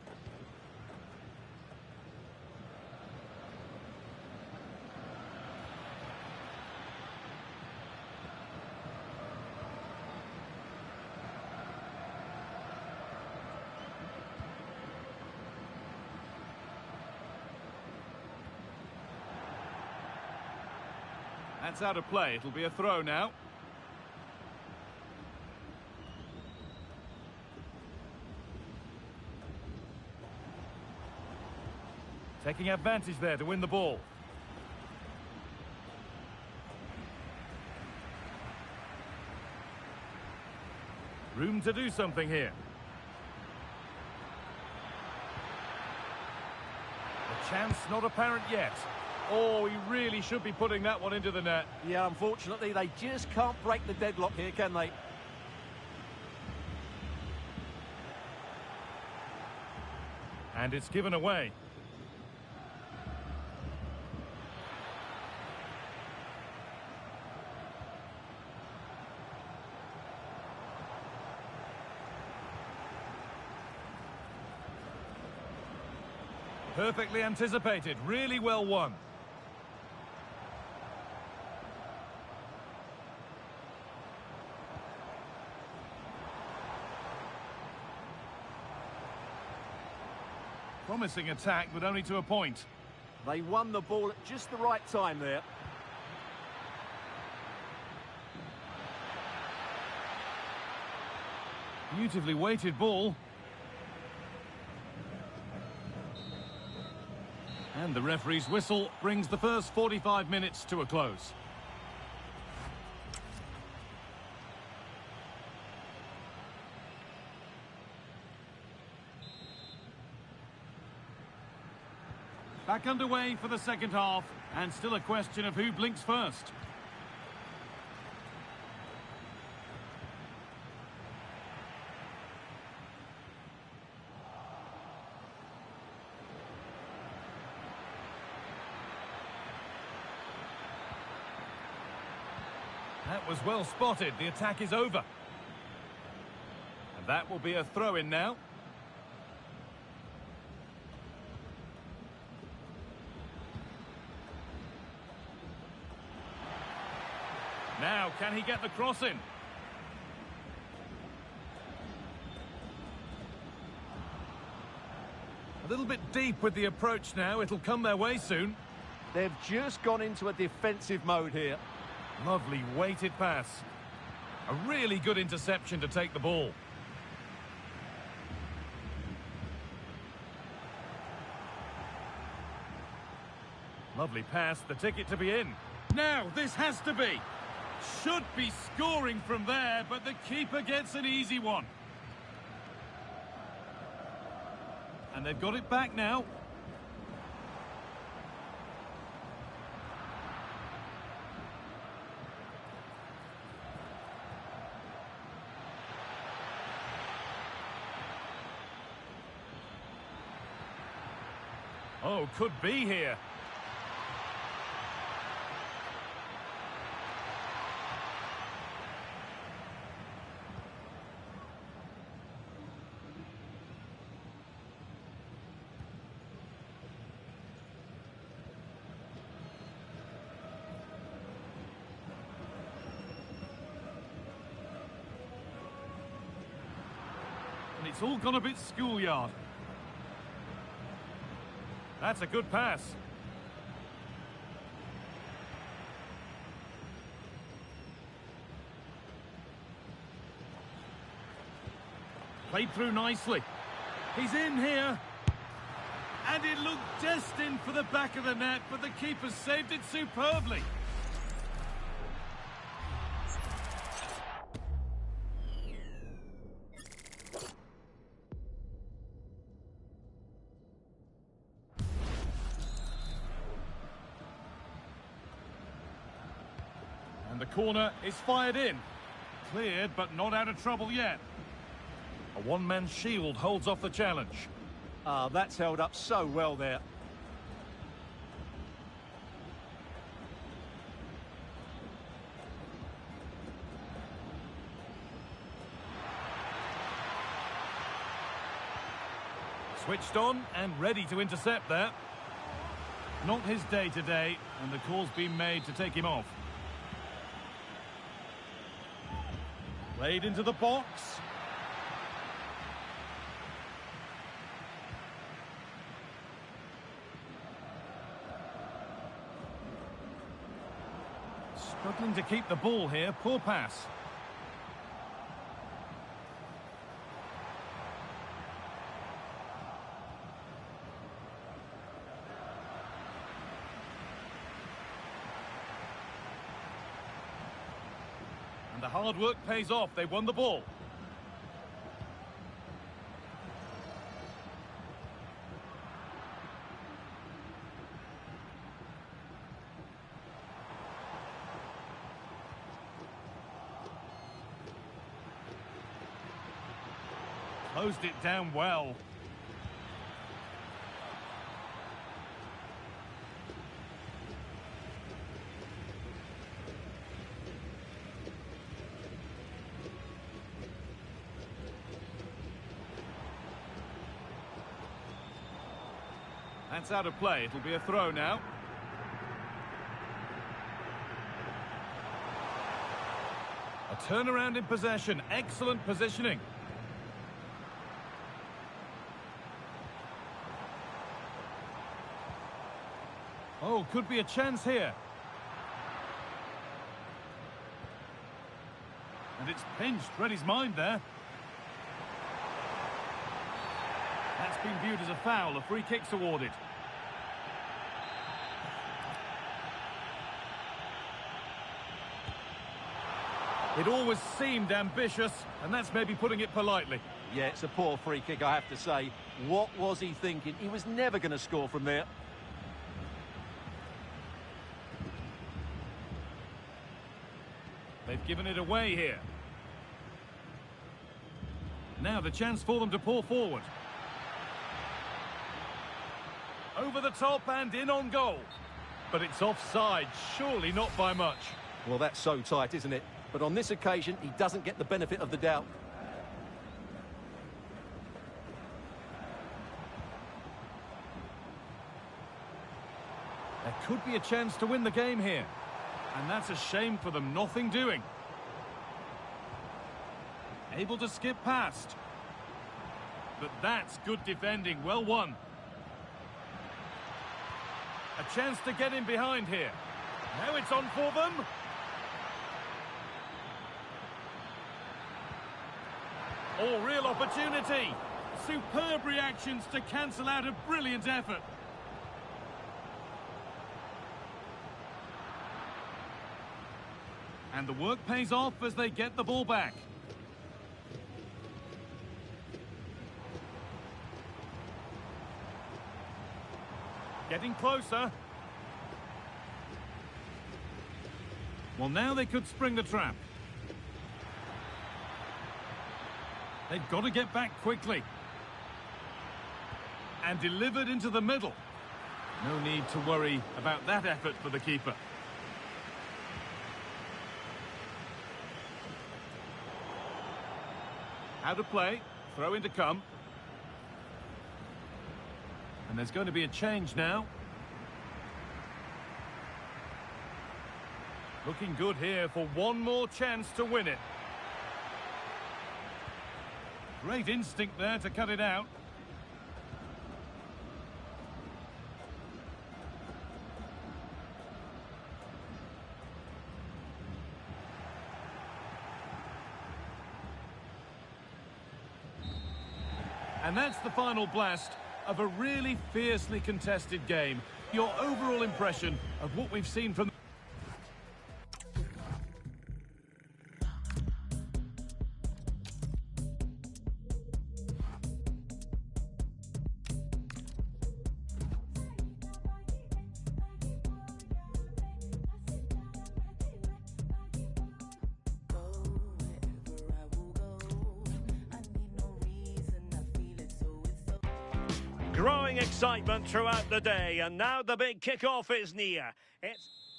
[SPEAKER 1] That's out of play. It'll be a throw now. Taking advantage there to win the ball. Room to do something here. A chance not apparent yet. Oh, he really should be putting that one into the net.
[SPEAKER 2] Yeah, unfortunately, they just can't break the deadlock here, can they?
[SPEAKER 1] And it's given away. Perfectly anticipated, really well won. Promising attack, but only to a point.
[SPEAKER 2] They won the ball at just the right time there.
[SPEAKER 1] Beautifully weighted ball. And the referee's whistle brings the first 45 minutes to a close. Back underway for the second half, and still a question of who blinks first. That was well spotted. The attack is over. And that will be a throw-in now. Now, can he get the cross in? A little bit deep with the approach now. It'll come their way soon.
[SPEAKER 2] They've just gone into a defensive mode here.
[SPEAKER 1] Lovely weighted pass. A really good interception to take the ball. Lovely pass, the ticket to be in. Now, this has to be. Should be scoring from there, but the keeper gets an easy one. And they've got it back now. Oh, could be here. And it's all gone a bit schoolyard. That's a good pass. Played through nicely. He's in here. And it looked destined for the back of the net, but the keeper saved it superbly. And the corner is fired in. Cleared, but not out of trouble yet. A one-man shield holds off the challenge.
[SPEAKER 2] Ah, that's held up so well there.
[SPEAKER 1] Switched on and ready to intercept there. Not his day today, and the call's been made to take him off. Played into the box. Struggling to keep the ball here. Poor pass. And the hard work pays off. They won the ball. Closed it down well. That's out of play. It'll be a throw now. A turnaround in possession. Excellent positioning. Oh, could be a chance here. And it's pinched. Read his mind there. That's been viewed as a foul. A free kick's awarded.
[SPEAKER 4] It always seemed ambitious, and that's maybe putting it politely.
[SPEAKER 2] Yeah, it's a poor free kick, I have to say. What was he thinking? He was never going to score from there.
[SPEAKER 4] They've given it away here. Now the chance for them to pull forward. Over the top and in on goal. But it's offside, surely not by much.
[SPEAKER 2] Well, that's so tight, isn't it? But on this occasion, he doesn't get the benefit of the doubt.
[SPEAKER 4] There could be a chance to win the game here. And that's a shame for them, nothing doing. Able to skip past. But that's good defending, well won. A chance to get in behind here. Now it's on for them. Oh, real opportunity. Superb reactions to cancel out a brilliant effort. And the work pays off as they get the ball back. Getting closer. Well, now they could spring the trap. They've got to get back quickly. And delivered into the middle. No need to worry about that effort for the keeper. How to play. Throw in to come. And there's going to be a change now. Looking good here for one more chance to win it. Great instinct there to cut it out. And that's the final blast of a really fiercely contested game. Your overall impression of what we've seen from...
[SPEAKER 1] Growing excitement throughout the day, and now the big kick-off is near.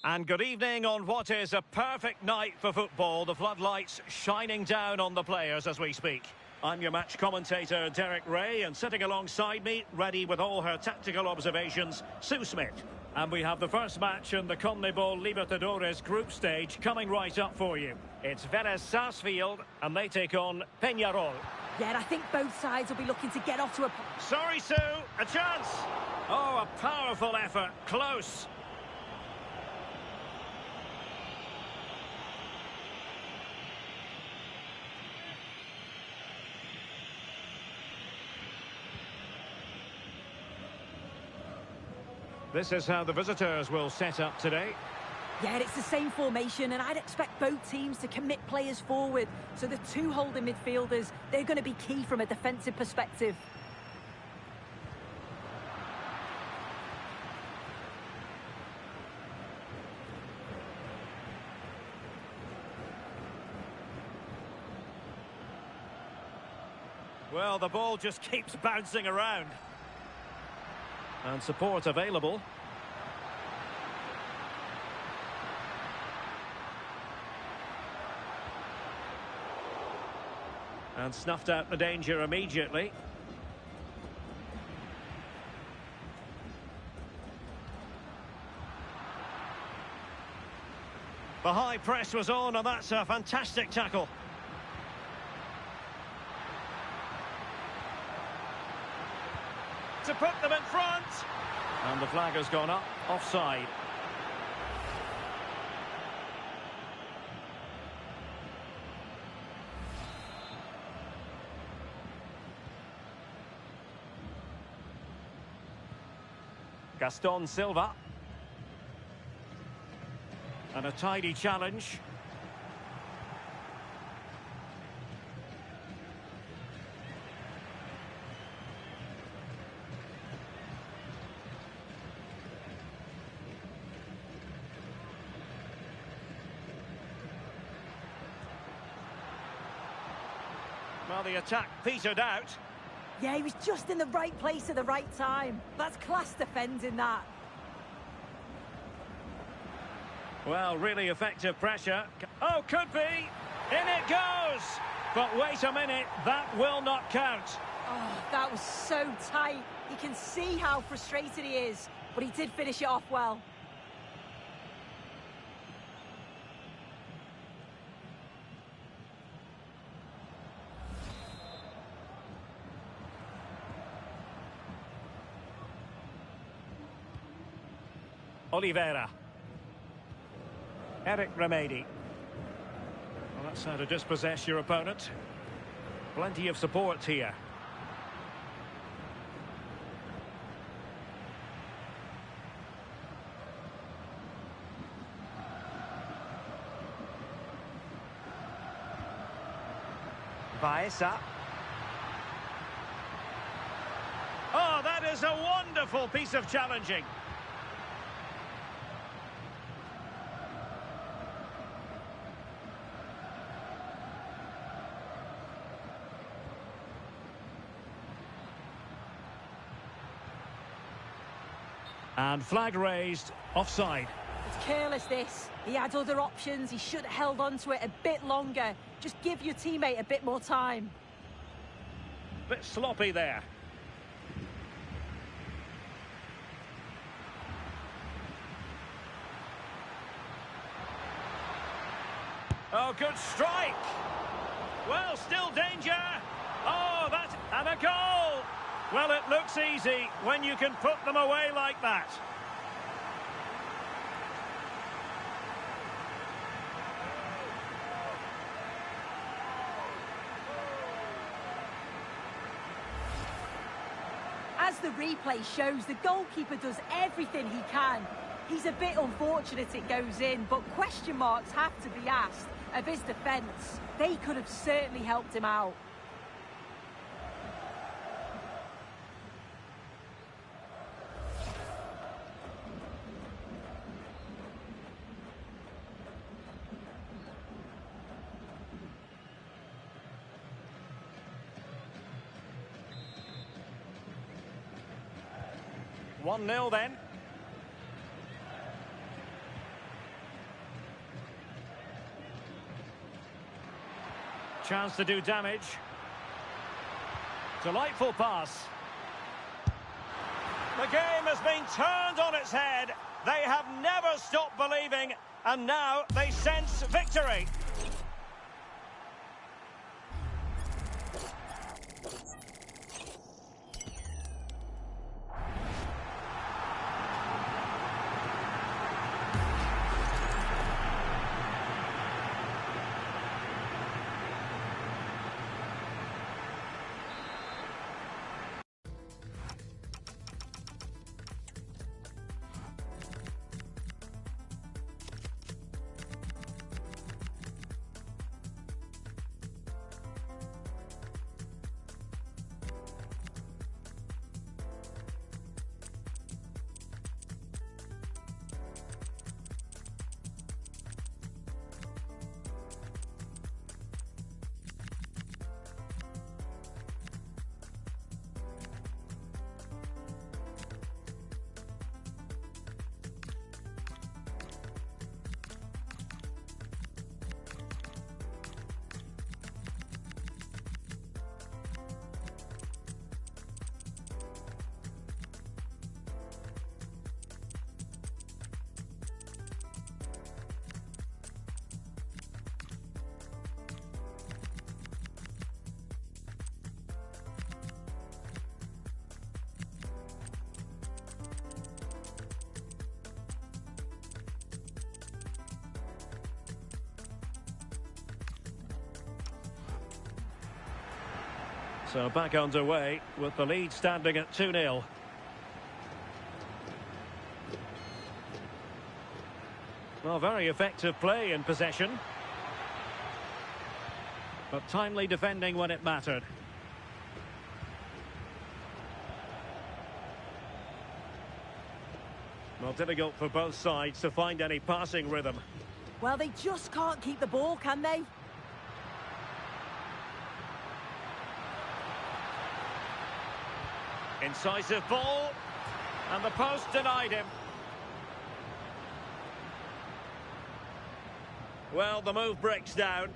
[SPEAKER 1] And good evening on what is a perfect night for football. The floodlights shining down on the players as we speak. I'm your match commentator, Derek Ray, and sitting alongside me, ready with all her tactical observations, Sue Smith. And we have the first match in the CONMEBOL Libertadores group stage coming right up for you. It's Vélez Sarsfield, and they take on Peñarol.
[SPEAKER 5] Yeah, and I think both sides will be looking to get off to a...
[SPEAKER 1] Sorry, Sue, a chance! Oh, a powerful effort, close. This is how the visitors will set up today.
[SPEAKER 5] Yeah, it's the same formation, and I'd expect both teams to commit players forward. So the two holding midfielders, they're going to be key from a defensive perspective.
[SPEAKER 1] Well, the ball just keeps bouncing around. And support available. And snuffed out the danger immediately. The high press was on, and that's a fantastic tackle. To put them in front. And the flag has gone up, offside. Gaston Silva. And a tidy challenge. Well, the attack petered out.
[SPEAKER 5] Yeah, he was just in the right place at the right time. That's class defending, that.
[SPEAKER 1] Well, really effective pressure. Oh, could be. In it goes. But wait a minute, that will not count.
[SPEAKER 5] Oh, that was so tight. You can see how frustrated he is, but he did finish it off well.
[SPEAKER 1] Oliveira. Eric Remedi. Well, that's how to dispossess your opponent. Plenty of support here. Baeza. Oh, that is a wonderful piece of challenging. And flag raised, offside.
[SPEAKER 5] It's careless, this. He had other options. He should have held on to it a bit longer. Just give your teammate a bit more time.
[SPEAKER 1] Bit sloppy there. Oh, good strike. Well, still danger. Oh, that's... and a goal. Well, it looks easy when you can put them away like that.
[SPEAKER 5] As the replay shows, the goalkeeper does everything he can. He's a bit unfortunate it goes in, but question marks have to be asked of his defence. They could have certainly helped him out.
[SPEAKER 1] One 0 then. Chance to do damage. Delightful pass. The game has been turned on its head. They have never stopped believing, and now they sense victory. So back underway with the lead standing at 2-0. Well, very effective play in possession. But timely defending when it mattered. Well, difficult for both sides to find any passing rhythm.
[SPEAKER 5] Well, they just can't keep the ball, can they?
[SPEAKER 1] Incisive ball. And the post denied him. Well, the move breaks down.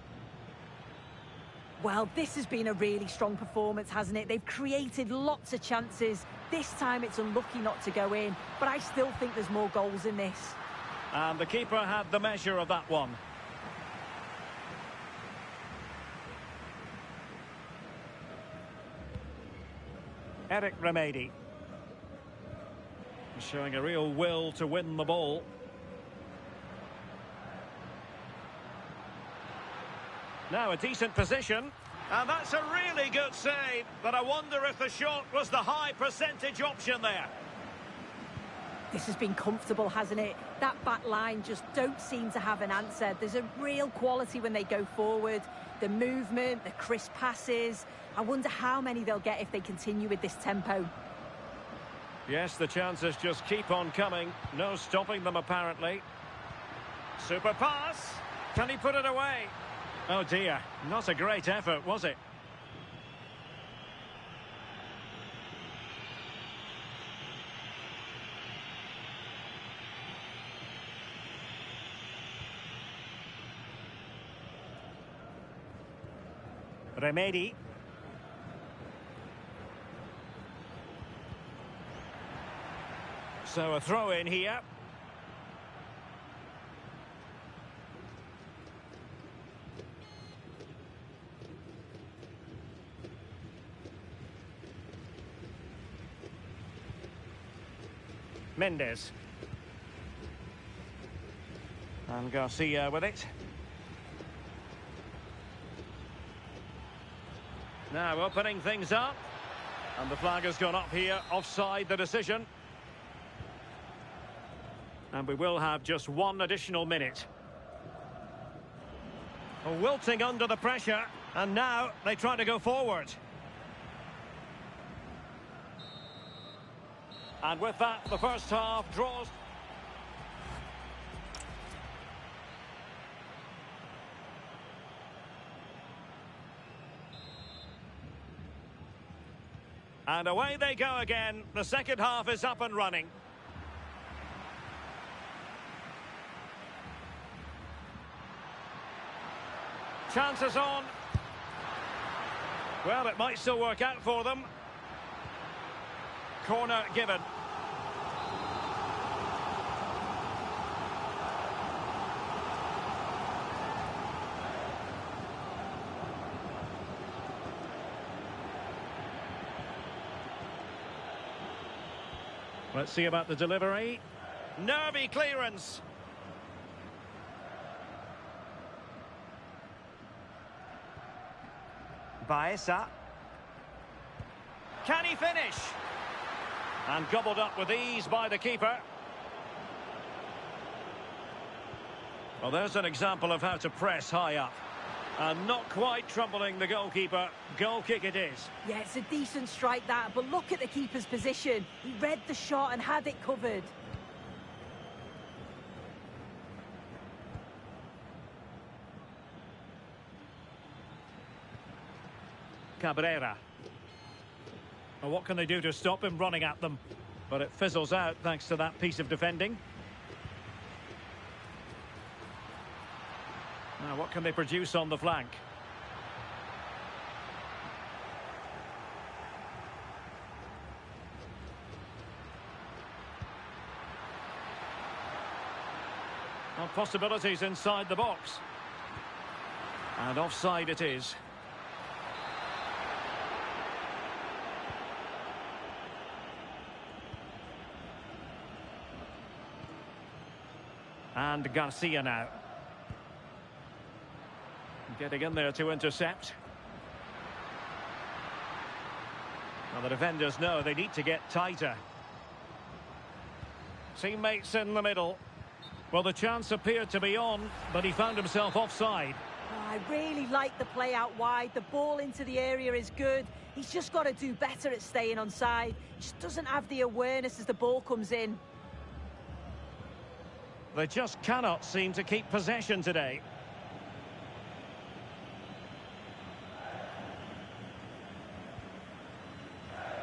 [SPEAKER 5] Well, this has been a really strong performance, hasn't it? They've created lots of chances. This time it's unlucky not to go in, but I still think there's more goals in this.
[SPEAKER 1] And the keeper had the measure of that one. Eric Remedi. Showing a real will to win the ball. Now a decent position. And that's a really good save. But I wonder if the shot was the high percentage option there.
[SPEAKER 5] This has been comfortable, hasn't it? That back line just don't seem to have an answer. There's a real quality when they go forward. The movement, the crisp passes. I wonder how many they'll get if they continue with this tempo.
[SPEAKER 1] Yes, the chances just keep on coming. No stopping them, apparently. Super pass. Can he put it away? Oh, dear. Not a great effort, was it? Remedi. So a throw in here. Mendes. And Garcia with it. Now opening things up. And the flag has gone up here. Offside the decision. And we will have just one additional minute. Wilting under the pressure. And now they try to go forward. And with that, the first half draws. And away they go again. The second half is up and running. Chances on. Well, it might still work out for them. Corner given. Let's see about the delivery. Nervy clearance. Baeza. Can he finish? And gobbled up with ease by the keeper. Well, there's an example of how to press high up. And not quite troubling the goalkeeper. Goal kick it is.
[SPEAKER 5] Yeah, it's a decent strike that, but look at the keeper's position. He read the shot and had it covered.
[SPEAKER 1] Cabrera. Well, what can they do to stop him running at them? But it fizzles out thanks to that piece of defending. Now, what can they produce on the flank? Well, possibilities inside the box. And offside it is. And Garcia now. Getting in there to intercept. Well, the defenders know they need to get tighter. Teammates in the middle. Well, the chance appeared to be on, but he found himself offside.
[SPEAKER 5] Oh, I really like the play out wide. The ball into the area is good. He's just got to do better at staying onside. Just doesn't have the awareness as the ball comes in.
[SPEAKER 1] They just cannot seem to keep possession today.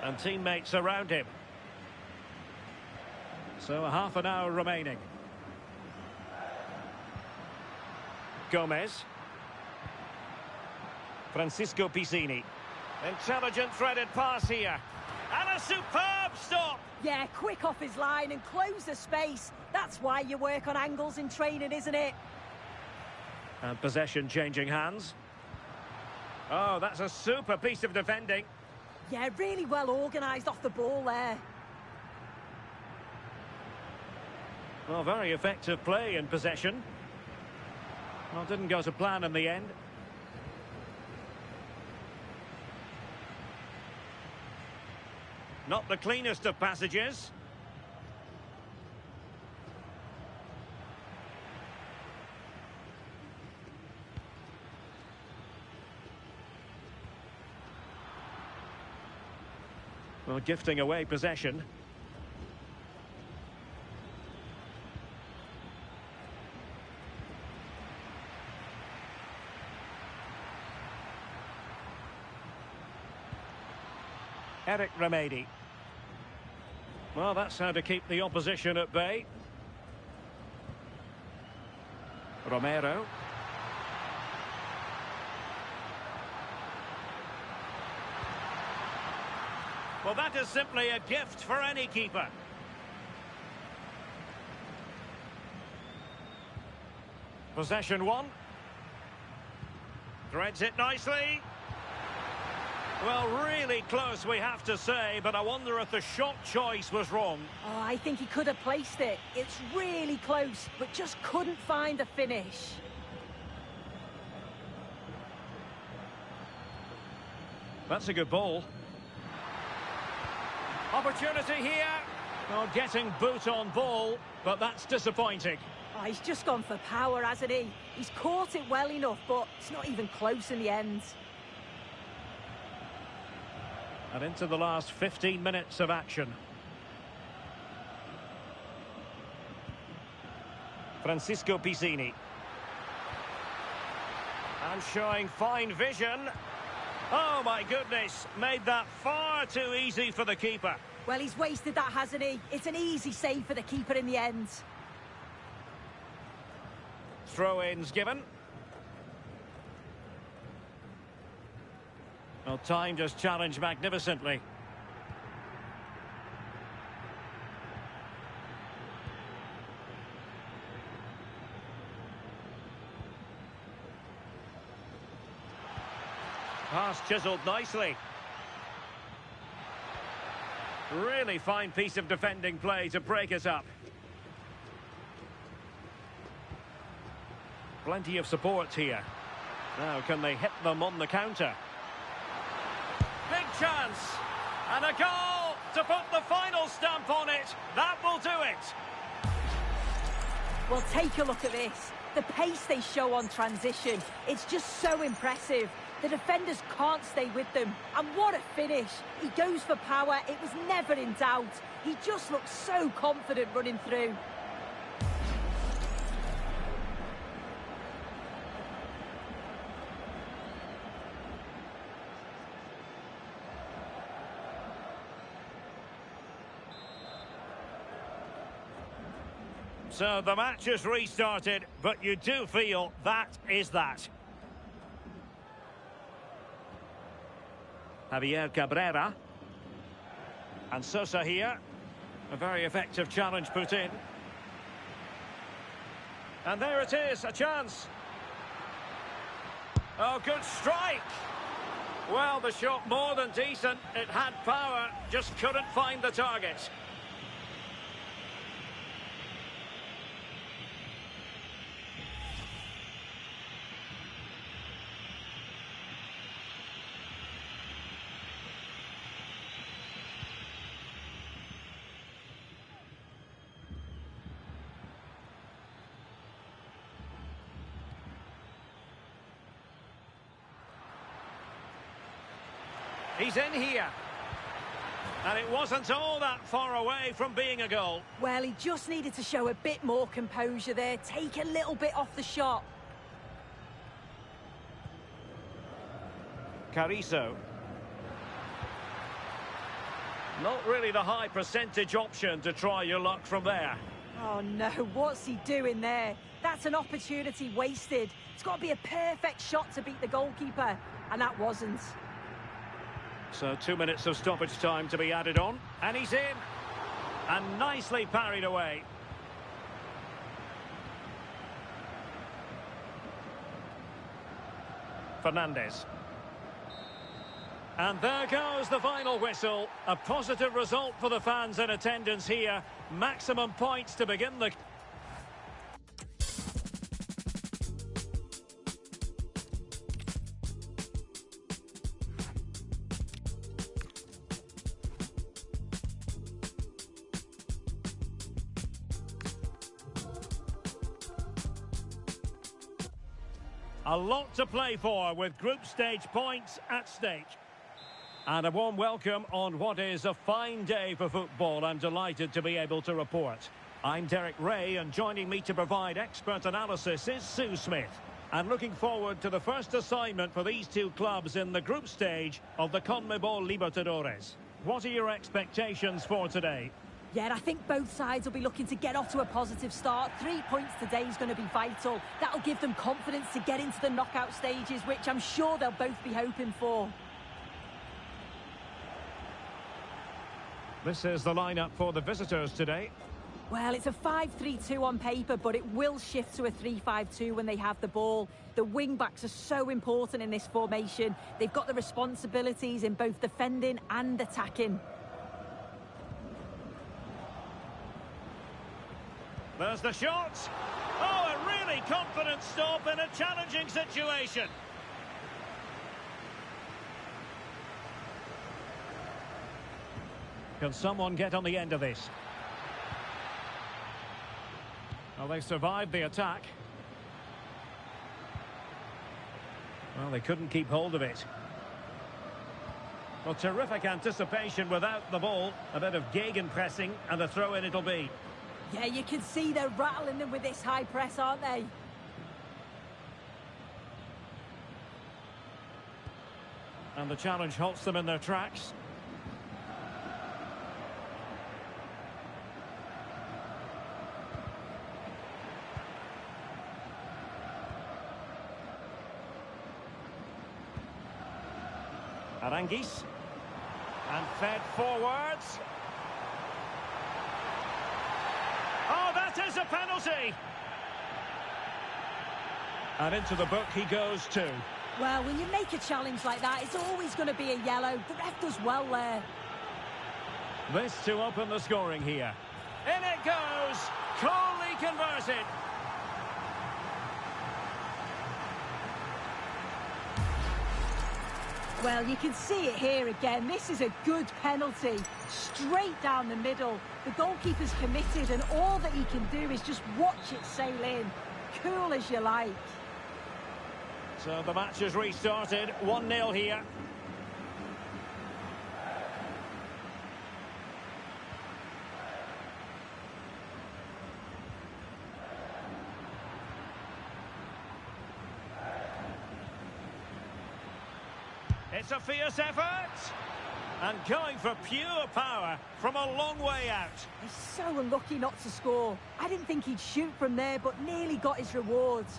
[SPEAKER 1] And teammates around him. So half an hour remaining. Gomez. Francisco Pizzini. Intelligent threaded pass here. And a superb stop!
[SPEAKER 5] Yeah, quick off his line and close the space. That's why you work on angles in training, isn't it?
[SPEAKER 1] And possession changing hands. Oh, that's a super piece of defending.
[SPEAKER 5] Yeah, really well organised off the ball there.
[SPEAKER 1] Well, very effective play in possession. Well, didn't go to plan in the end. Not the cleanest of passages. Well, gifting away possession. Eric Remedi. Well, that's how to keep the opposition at bay. Romero. Well, that is simply a gift for any keeper. Possession one. Threads it nicely. Well, really close, we have to say, but I wonder if the shot choice was wrong.
[SPEAKER 5] Oh, I think he could have placed it. It's really close, but just couldn't find the finish.
[SPEAKER 1] That's a good ball. Opportunity here. Well, getting boot on ball, but that's disappointing.
[SPEAKER 5] Oh, he's just gone for power, hasn't he? He's caught it well enough, but it's not even close in the end.
[SPEAKER 1] And into the last 15 minutes of action. Francisco Pizzini. And showing fine vision. Oh, my goodness. Made that far too easy for the keeper.
[SPEAKER 5] Well, he's wasted that, hasn't he? It's an easy save for the keeper in the end.
[SPEAKER 1] Throw-ins given. Well, time just challenged magnificently. Pass chiselled nicely. Really fine piece of defending play to break us up. Plenty of support here. Now, can they hit them on the counter? Big chance, and a goal to put the final stamp on it. That will do it.
[SPEAKER 5] Well, take a look at this. The pace they show on transition, it's just so impressive. The defenders can't stay with them. And what a finish. He goes for power. It was never in doubt. He just looks so confident running through.
[SPEAKER 1] So the match has restarted, but you do feel that is that. Javier Cabrera. And Sosa here. A very effective challenge put in. And there it is, a chance. Oh, good strike. Well, the shot more than decent. It had power, just couldn't find the target. He's in here. And it wasn't all that far away from being a goal.
[SPEAKER 5] Well, he just needed to show a bit more composure there. Take a little bit off the shot.
[SPEAKER 1] Carrizo. Not really the high percentage option to try your luck from there.
[SPEAKER 5] Oh no, what's he doing there? That's an opportunity wasted. It's got to be a perfect shot to beat the goalkeeper, and that wasn't.
[SPEAKER 1] So 2 minutes of stoppage time to be added on, and he's in. And nicely parried away. Fernandes. And there goes the final whistle. A positive result for the fans in attendance here. Maximum points to begin the... A lot to play for with group stage points at stake. And a warm welcome on what is a fine day for football. I'm delighted to be able to report. I'm Derek Ray, and joining me to provide expert analysis is Sue Smith. And looking forward to the first assignment for these two clubs in the group stage of the CONMEBOL Libertadores. What are your expectations for today?
[SPEAKER 5] Yeah, I think both sides will be looking to get off to a positive start. 3 points today is going to be vital. That'll give them confidence to get into the knockout stages, which I'm sure they'll both be hoping for.
[SPEAKER 1] This is the lineup for the visitors today.
[SPEAKER 5] Well, it's a 5-3-2 on paper, but it will shift to a 3-5-2 when they have the ball. The wing-backs are so important in this formation. They've got the responsibilities in both defending and attacking.
[SPEAKER 1] There's the shot. Oh, a really confident stop in a challenging situation. Can someone get on the end of this? Well, they survived the attack. Well, they couldn't keep hold of it. Well, terrific anticipation without the ball. A bit of gegenpressing, and a throw-in it'll be.
[SPEAKER 5] Yeah, you can see they're rattling them with this high press, aren't they?
[SPEAKER 1] And the challenge halts them in their tracks. Aranguis. And fed forwards. Oh, that is a penalty! And into the book he goes too.
[SPEAKER 5] Well, when you make a challenge like that, it's always going to be a yellow. The ref does well there.
[SPEAKER 1] This to open the scoring here. In it goes! Coolly converted!
[SPEAKER 5] Well, you can see it here again. This is a good penalty. Straight down the middle. The goalkeeper's committed, and all that he can do is just watch it sail in. Cool as you like.
[SPEAKER 1] So the match has restarted. 1-0 here. It's a fierce effort. And going for pure power from a long way out.
[SPEAKER 5] He's so unlucky not to score. I didn't think he'd shoot from there, but nearly got his rewards.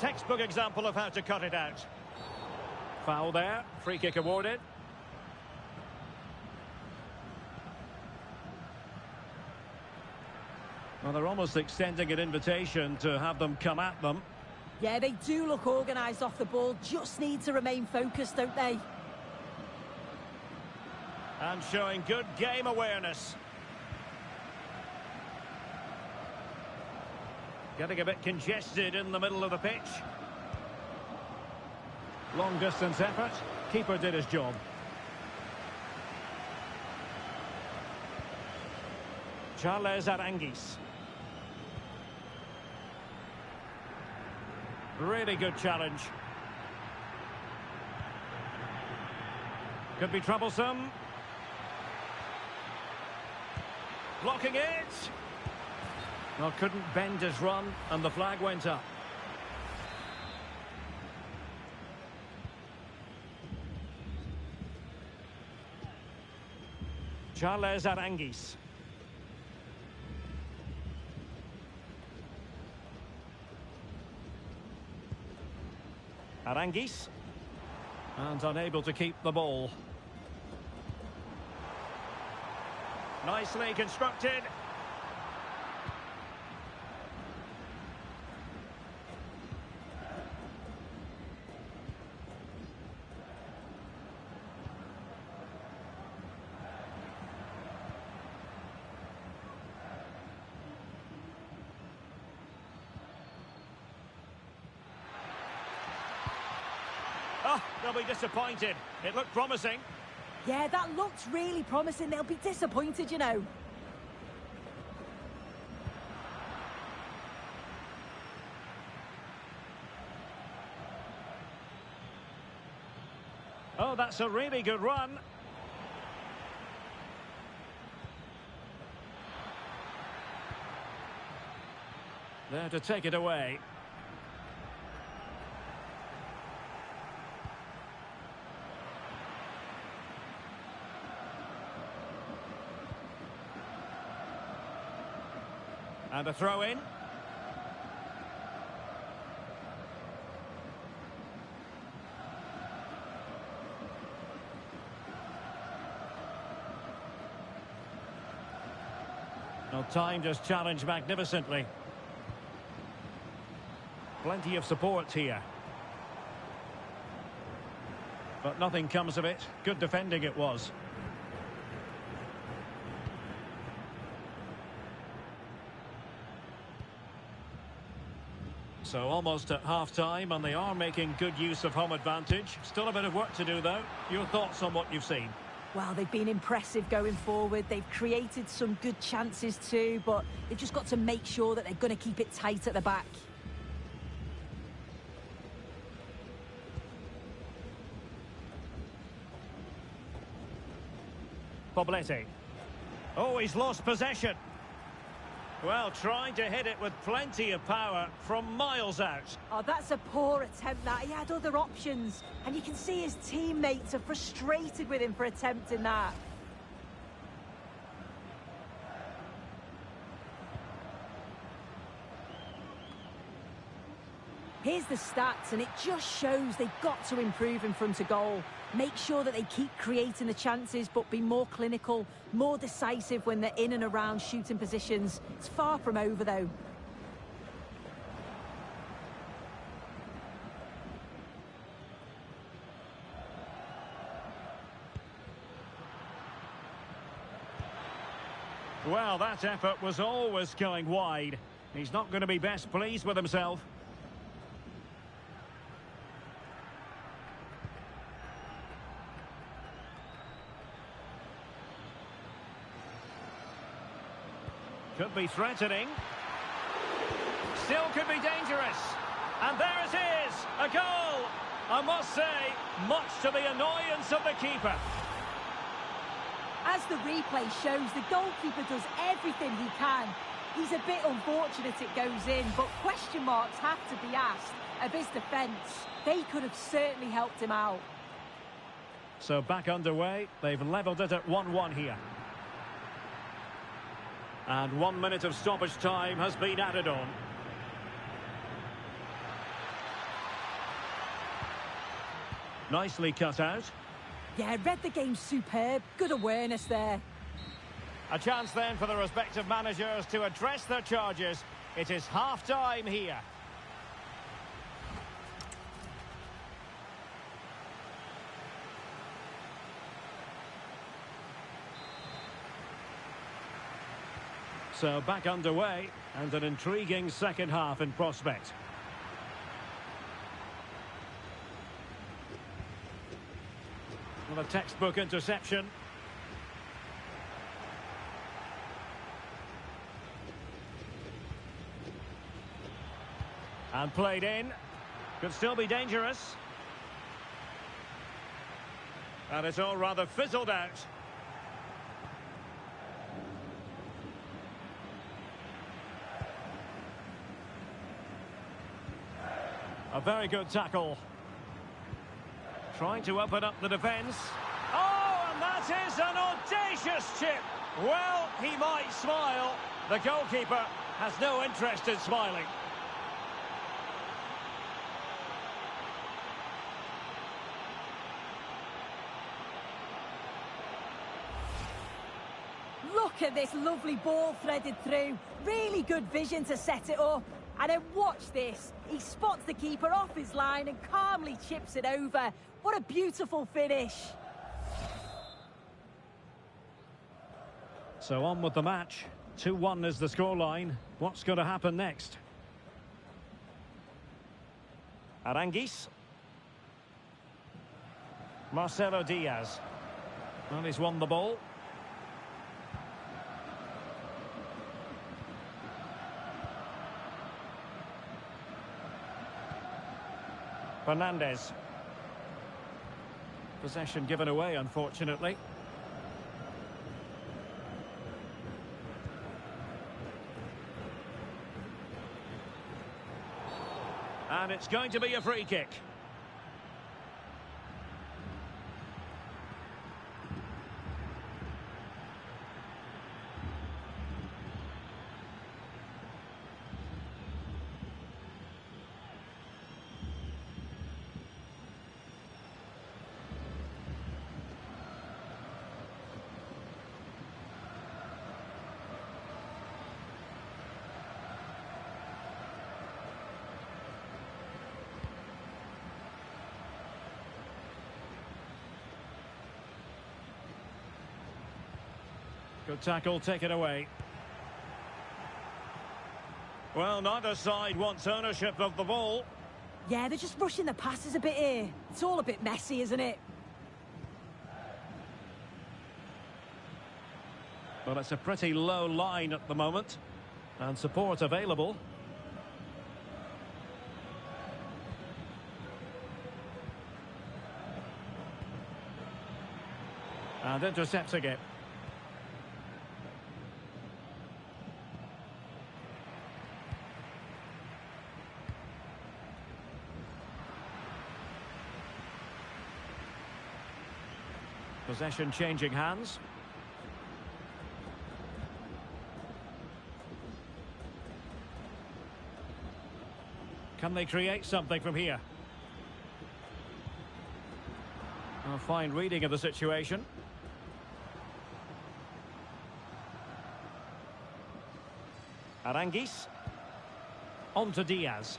[SPEAKER 1] Textbook example of how to cut it out. Foul there, free kick awarded. Well, they're almost extending an invitation to have them come at them.
[SPEAKER 5] Yeah, they do look organised off the ball, just need to remain focused, don't they?
[SPEAKER 1] And showing good game awareness. Getting a bit congested in the middle of the pitch. Long distance effort. Keeper did his job. Charles Aranguis. Really good challenge. Could be troublesome. Blocking it. Well, couldn't bend his run, and the flag went up. Charles Aranguis. Aranguis. And unable to keep the ball. Nicely constructed. Oh, they'll be disappointed. It looked promising.
[SPEAKER 5] Yeah, that looked really promising. They'll be disappointed, you know.
[SPEAKER 1] Oh, that's a really good run. There to take it away. And a throw in. Well, timed his challenge magnificently. Plenty of support here. But nothing comes of it. Good defending it was. So almost at half-time, and they are making good use of home advantage. Still a bit of work to do, though. Your thoughts on what you've seen?
[SPEAKER 5] Well, they've been impressive going forward. They've created some good chances too, but they've just got to make sure that they're going to keep it tight at the back.
[SPEAKER 1] Poblete. Oh, he's lost possession. Well, trying to hit it with plenty of power from miles out.
[SPEAKER 5] Oh, that's a poor attempt, that. He had other options. And you can see his teammates are frustrated with him for attempting that. Here's the stats, and it just shows they've got to improve in front of goal. Make sure that they keep creating the chances, but be more clinical, more decisive when they're in and around shooting positions. It's far from over, though.
[SPEAKER 1] Well, that effort was always going wide. He's not going to be best pleased with himself. Could be threatening. Still could be dangerous. And there it is, a goal. I must say, much to the annoyance of the keeper.
[SPEAKER 5] As the replay shows, the goalkeeper does everything he can. He's a bit unfortunate it goes in, but question marks have to be asked of his defence. They could have certainly helped him out.
[SPEAKER 1] So back underway, they've levelled it at 1-1 here. And 1 minute of stoppage time has been added on. Nicely cut out.
[SPEAKER 5] Yeah, read the game superb. Good awareness there.
[SPEAKER 1] A chance then for the respective managers to address their charges. It is half-time here. So back underway, and an intriguing second half in prospect. Well, a textbook interception. And played in. Could still be dangerous. And it's all rather fizzled out. A very good tackle. Trying to open up the defence. Oh, and that is an audacious chip. Well, he might smile. The goalkeeper has no interest in smiling.
[SPEAKER 5] Look at this lovely ball threaded through. Really good vision to set it up. And then watch this. He spots the keeper off his line and calmly chips it over. What a beautiful finish.
[SPEAKER 1] So on with the match. 2-1 is the scoreline. What's going to happen next? Aranguis. Marcelo Diaz. Well, he's won the ball. Fernandes. Possession given away, unfortunately. And it's going to be a free kick. Good tackle, take it away. Well, neither side wants ownership of the ball.
[SPEAKER 5] Yeah, they're just rushing the passes a bit here. It's all a bit messy, isn't it?
[SPEAKER 1] Well, it's a pretty low line at the moment. And support available. And intercepting it. Possession changing hands. Can they create something from here? A fine reading of the situation. Aranguis. On to Diaz.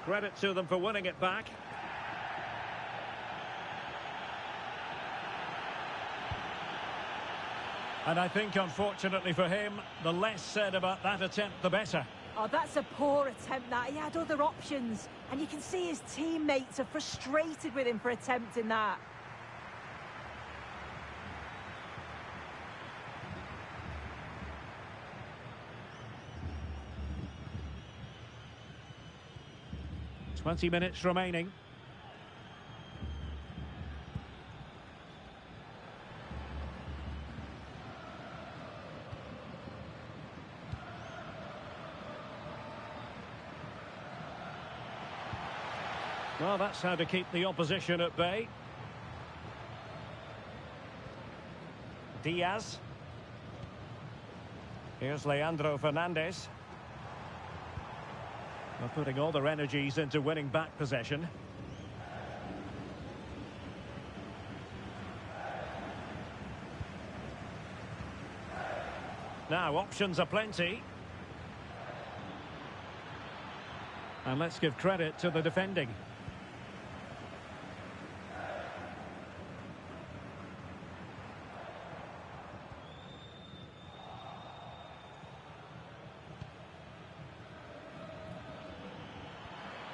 [SPEAKER 1] Credit to them for winning it back. And I think, unfortunately for him, the less said about that attempt, the better.
[SPEAKER 5] Oh, that's a poor attempt, that. He had other options. And you can see his teammates are frustrated with him for attempting that.
[SPEAKER 1] "20 minutes remaining. Well, that's how to keep the opposition at bay. Diaz. Here's Leandro Fernandes. They're putting all their energies into winning back possession. Now, options are plenty. And let's give credit to the defending.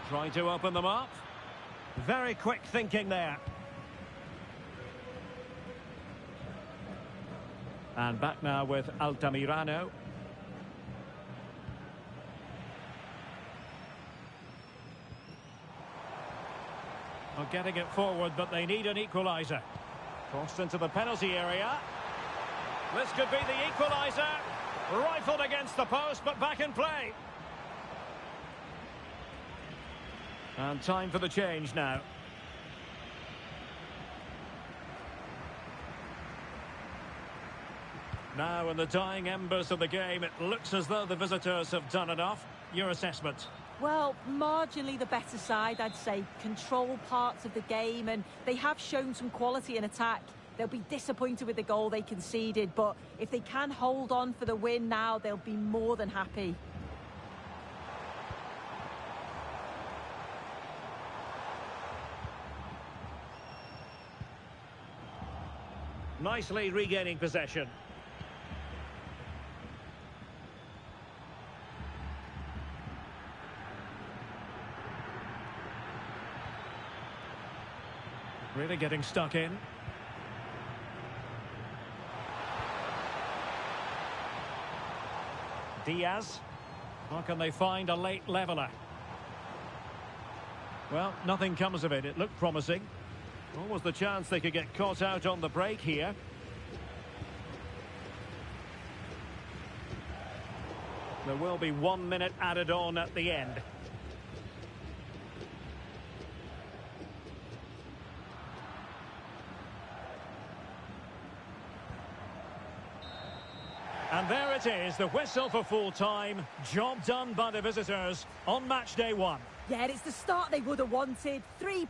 [SPEAKER 1] Trying to open them up. Very quick thinking there. And back now with Altamirano. Well, getting it forward, but they need an equaliser. Crossed into the penalty area. This could be the equaliser. Rifled against the post, but back in play. And time for the change now. Now, in the dying embers of the game, it looks as though the visitors have done enough. Your assessment?
[SPEAKER 5] Well, marginally the better side, I'd say. Control parts of the game, and they have shown some quality in attack. They'll be disappointed with the goal they conceded, but if they can hold on for the win now, they'll be more than happy.
[SPEAKER 1] Nicely regaining possession. Really getting stuck in. Diaz. How can they find a late leveller? Well, nothing comes of it. It looked promising. What was the chance they could get caught out on the break here? There will be 1 minute added on at the end. And there it is, the whistle for full time. Job done by the visitors on match day 1.
[SPEAKER 5] Yeah, it's the start they would have wanted. 3.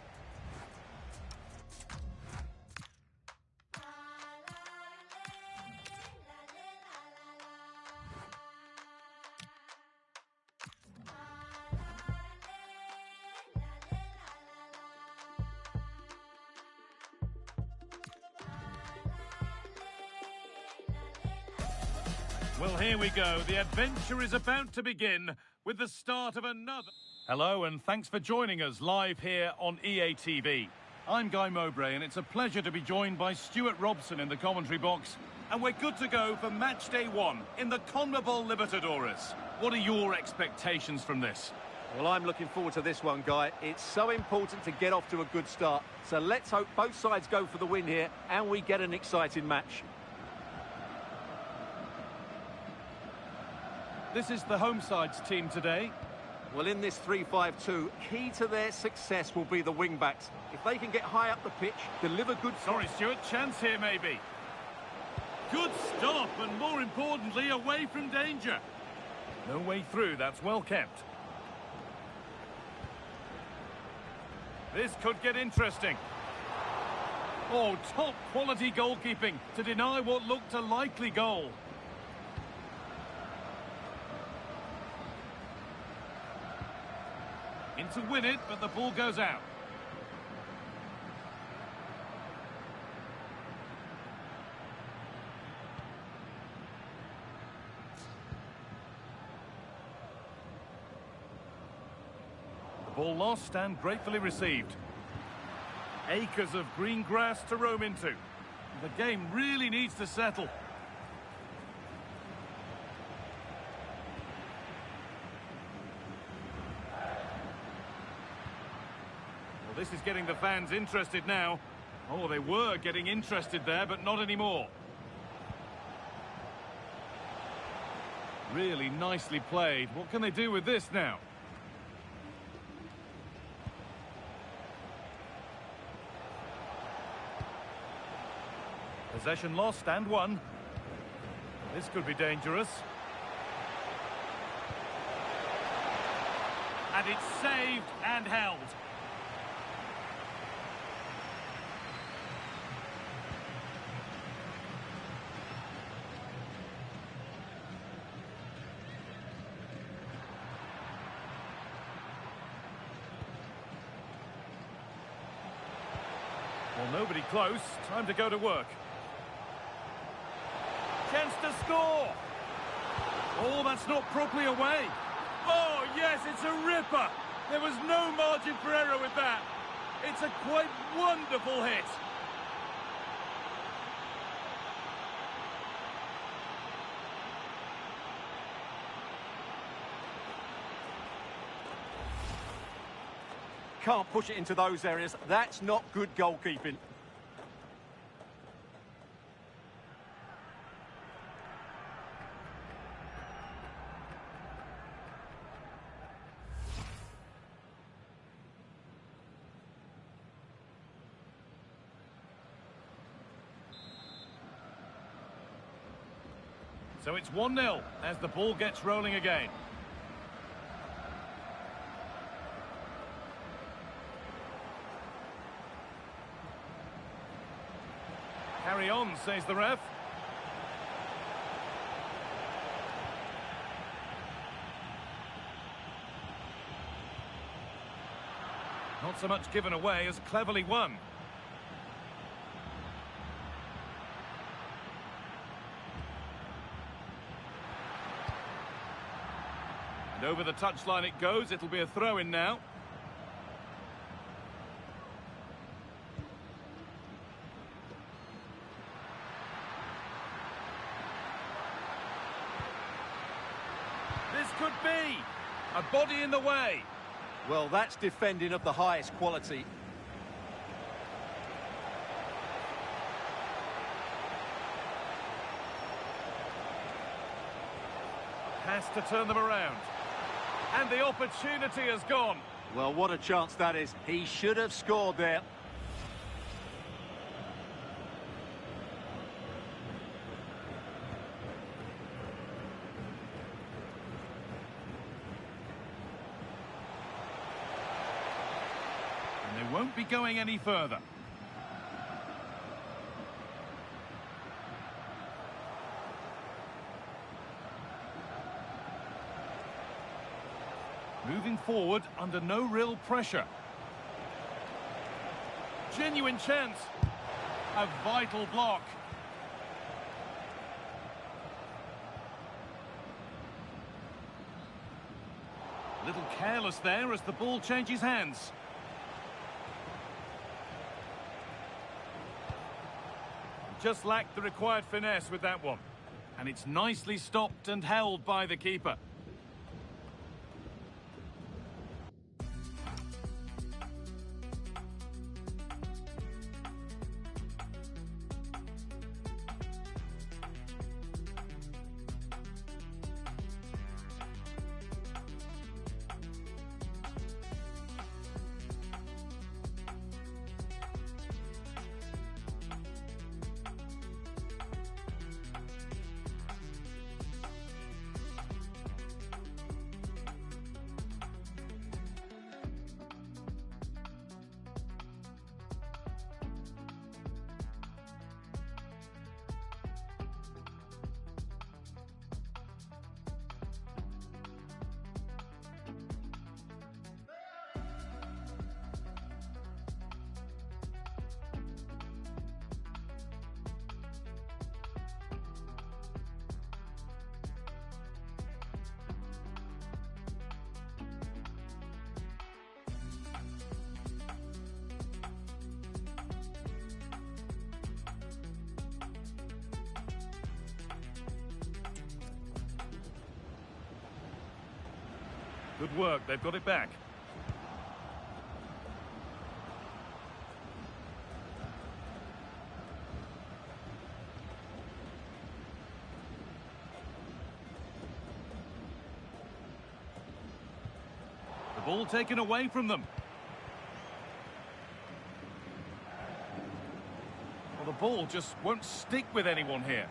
[SPEAKER 4] Well, here we go. The adventure is about to begin with the start of another... Hello, and thanks for joining us live here on EA TV. I'm Guy Mowbray, and it's a pleasure to be joined by Stuart Robson in the commentary box. And we're good to go for match day 1 in the CONMEBOL Libertadores. What are your expectations from this?
[SPEAKER 2] Well, I'm looking forward to this one, Guy. It's so important to get off to a good start. So let's hope both sides go for the win here and we get an exciting match.
[SPEAKER 4] This is the home side's team today.
[SPEAKER 2] Well, in this 3-5-2, key to their success will be the wing-backs. If they can get high up the pitch, deliver good...
[SPEAKER 4] Sorry, Stuart, chance here maybe. Good stop, and more importantly, away from danger. No way through, that's well kept. This could get interesting. Oh, top quality goalkeeping to deny what looked a likely goal. In to win it, but the ball goes out. The ball lost and gratefully received. Acres of green grass to roam into. The game really needs to settle. Well, this is getting the fans interested now. Oh, they were getting interested there, but not anymore. Really nicely played. What can they do with this now? Possession lost and won. This could be dangerous. And it's saved and held. Well, nobody close. Time to go to work. Chance to score. Oh, that's not properly away. Oh, yes, it's a ripper. There was no margin for error with that. It's a quite wonderful hit.
[SPEAKER 2] can't push it into those areas. That's not good goalkeeping.
[SPEAKER 4] So it's 1-0 as the ball gets rolling again. Carry on, says the ref. Not so much given away as cleverly won. And over the touchline it goes. It'll be a throw-in now. This could be a body in the way.
[SPEAKER 2] Well, that's defending of the highest quality.
[SPEAKER 4] Has to turn them around. And the opportunity has gone.
[SPEAKER 2] Well, what a chance that is. He should have scored there.
[SPEAKER 4] And they won't be going any further. Moving forward under no real pressure. Genuine chance. A vital block. A little careless there as the ball changes hands. Just lacked the required finesse with that one. And it's nicely stopped and held by the keeper. Good work, they've got it back. The ball taken away from them. Well, the ball just won't stick with anyone here.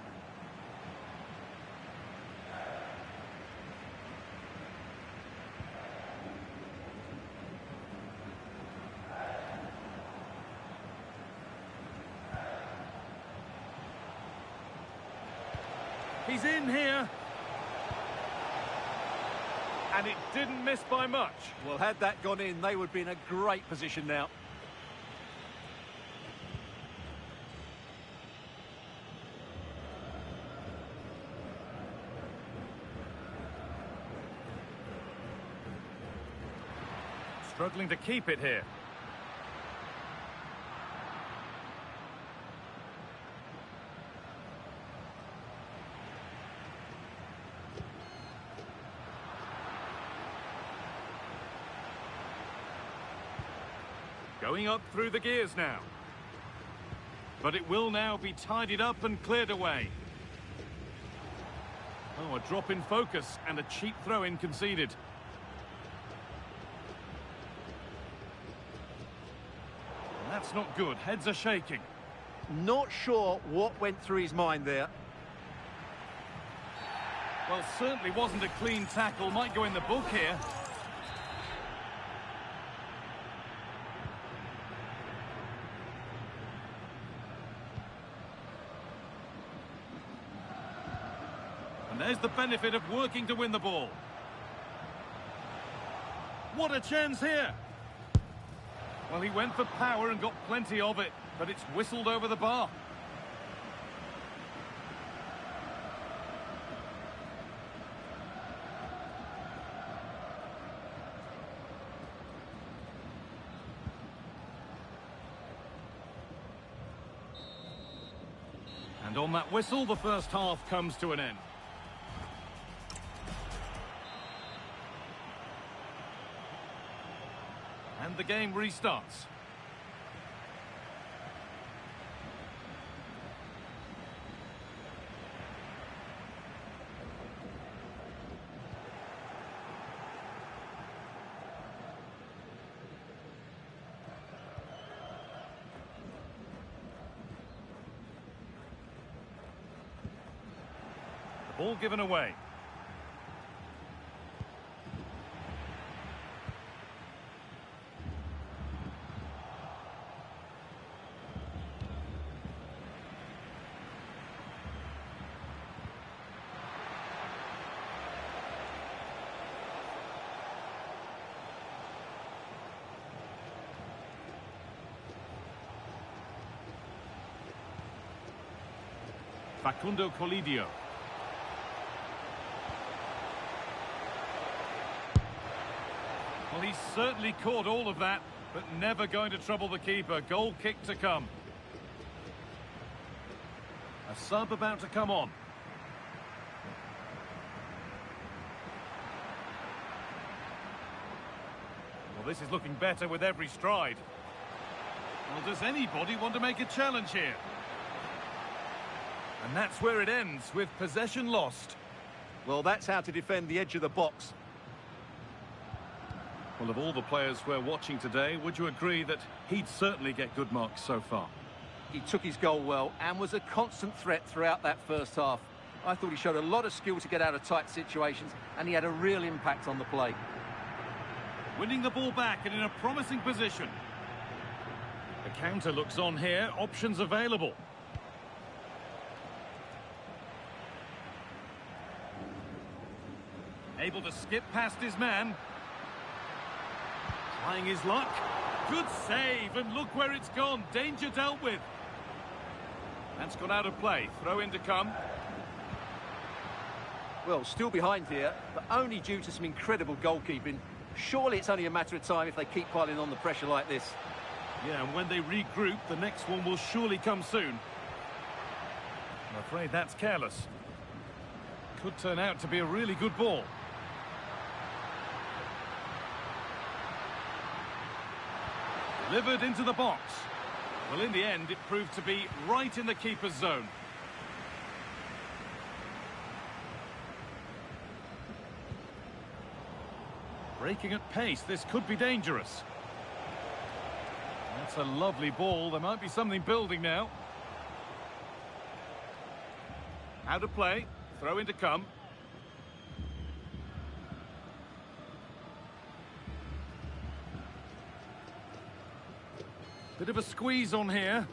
[SPEAKER 4] He's in here. And it didn't miss by much.
[SPEAKER 2] Well, had that gone in, they would be in a great position now.
[SPEAKER 4] Struggling to keep it here. Going up through the gears now. But it will now be tidied up and cleared away. Oh, a drop in focus and a cheap throw-in conceded. That's not good. Heads are shaking.
[SPEAKER 2] Not sure what went through his mind there.
[SPEAKER 4] Well, certainly wasn't a clean tackle. Might go in the book here. And there's the benefit of working to win the ball. What a chance here! Well, he went for power and got plenty of it, but it's whistled over the bar. And on that whistle, the first half comes to an end. And the game restarts. The ball given away. Facundo Colidio. Well, he's certainly caught all of that, but never going to trouble the keeper. Goal kick to come. A sub about to come on. Well, this is looking better with every stride. Well, does anybody want to make a challenge here? And that's where it ends, with possession lost.
[SPEAKER 2] Well, that's how to defend the edge of the box.
[SPEAKER 4] Well, of all the players we're watching today, would you agree that he'd certainly get good marks so far?
[SPEAKER 2] He took his goal well and was a constant threat throughout that first half. I thought he showed a lot of skill to get out of tight situations, and he had a real impact on the play.
[SPEAKER 4] Winning the ball back and in a promising position. The counter looks on here, options available. Able to skip past his man. Trying his luck. Good save, and look where it's gone. Danger dealt with. That's gone out of play. Throw in to come.
[SPEAKER 2] Well, still behind here, but only due to some incredible goalkeeping. Surely it's only a matter of time if they keep piling on the pressure like this.
[SPEAKER 4] Yeah, and when they regroup, the next one will surely come soon. I'm afraid that's careless. Could turn out to be a really good ball. Delivered into the box. Well, in the end, it proved to be right in the keeper's zone. Breaking at pace, this could be dangerous. That's a lovely ball. There might be something building now. Out of play. Throw in to come. Bit of a squeeze on here.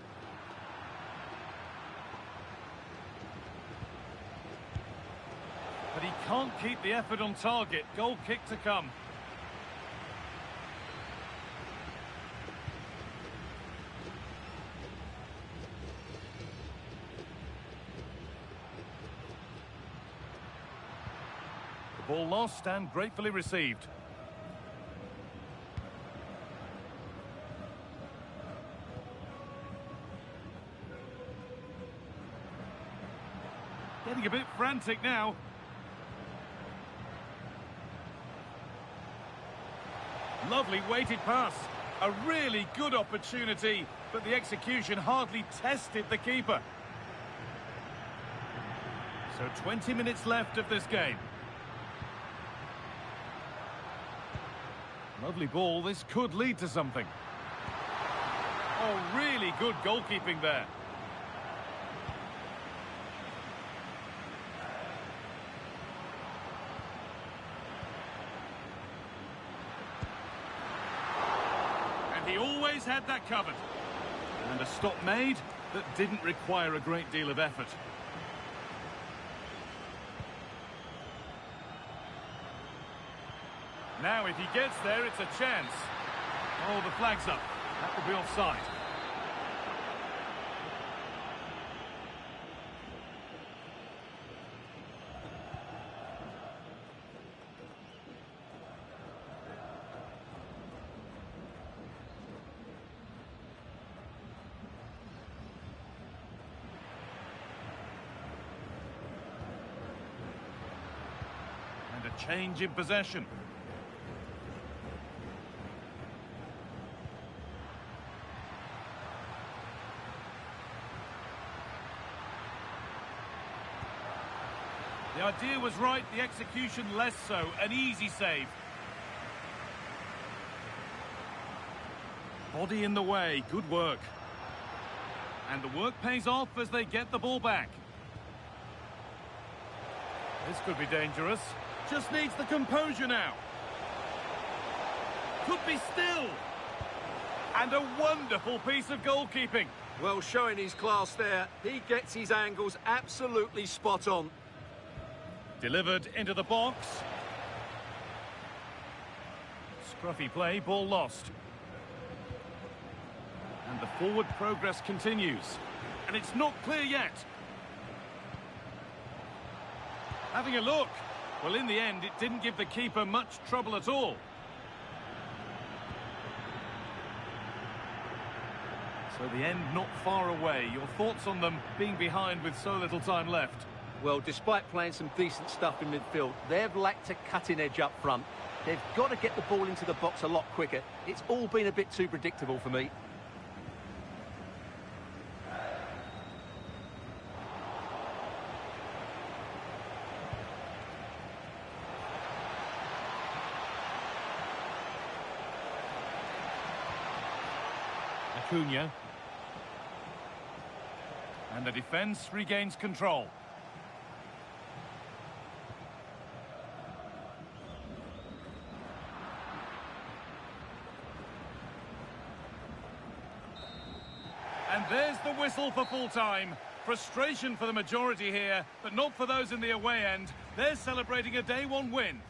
[SPEAKER 4] But he can't keep the effort on target. Goal kick to come. The ball lost and gratefully received. Getting a bit frantic now. Lovely weighted pass. A really good opportunity, but the execution hardly tested the keeper. So 20 minutes left of this game. Lovely ball, this could lead to something. Oh, really good goalkeeping there. And he always had that covered. And a stop made that didn't require a great deal of effort. Now, if he gets there, it's a chance. Oh, the flag's up. That will be offside. And a change in possession. The idea was right, the execution less so. An easy save. Body in the way, good work. And the work pays off as they get the ball back. This could be dangerous. Just needs the composure now. Could be still. And a wonderful piece of goalkeeping.
[SPEAKER 2] Well, showing his class there. He gets his angles absolutely spot on.
[SPEAKER 4] Delivered into the box. Scruffy play, ball lost. And the forward progress continues. And it's not clear yet. Having a look. Well, in the end, it didn't give the keeper much trouble at all. So the end not far away. Your thoughts on them being behind with so little time left?
[SPEAKER 2] Well, despite playing some decent stuff in midfield, they've lacked a cutting edge up front. They've got to get the ball into the box a lot quicker. It's all been a bit too predictable for me.
[SPEAKER 4] Acuna. And the defence regains control. And there's the whistle for full-time. Frustration for the majority here, but not for those in the away end. They're celebrating a day one win.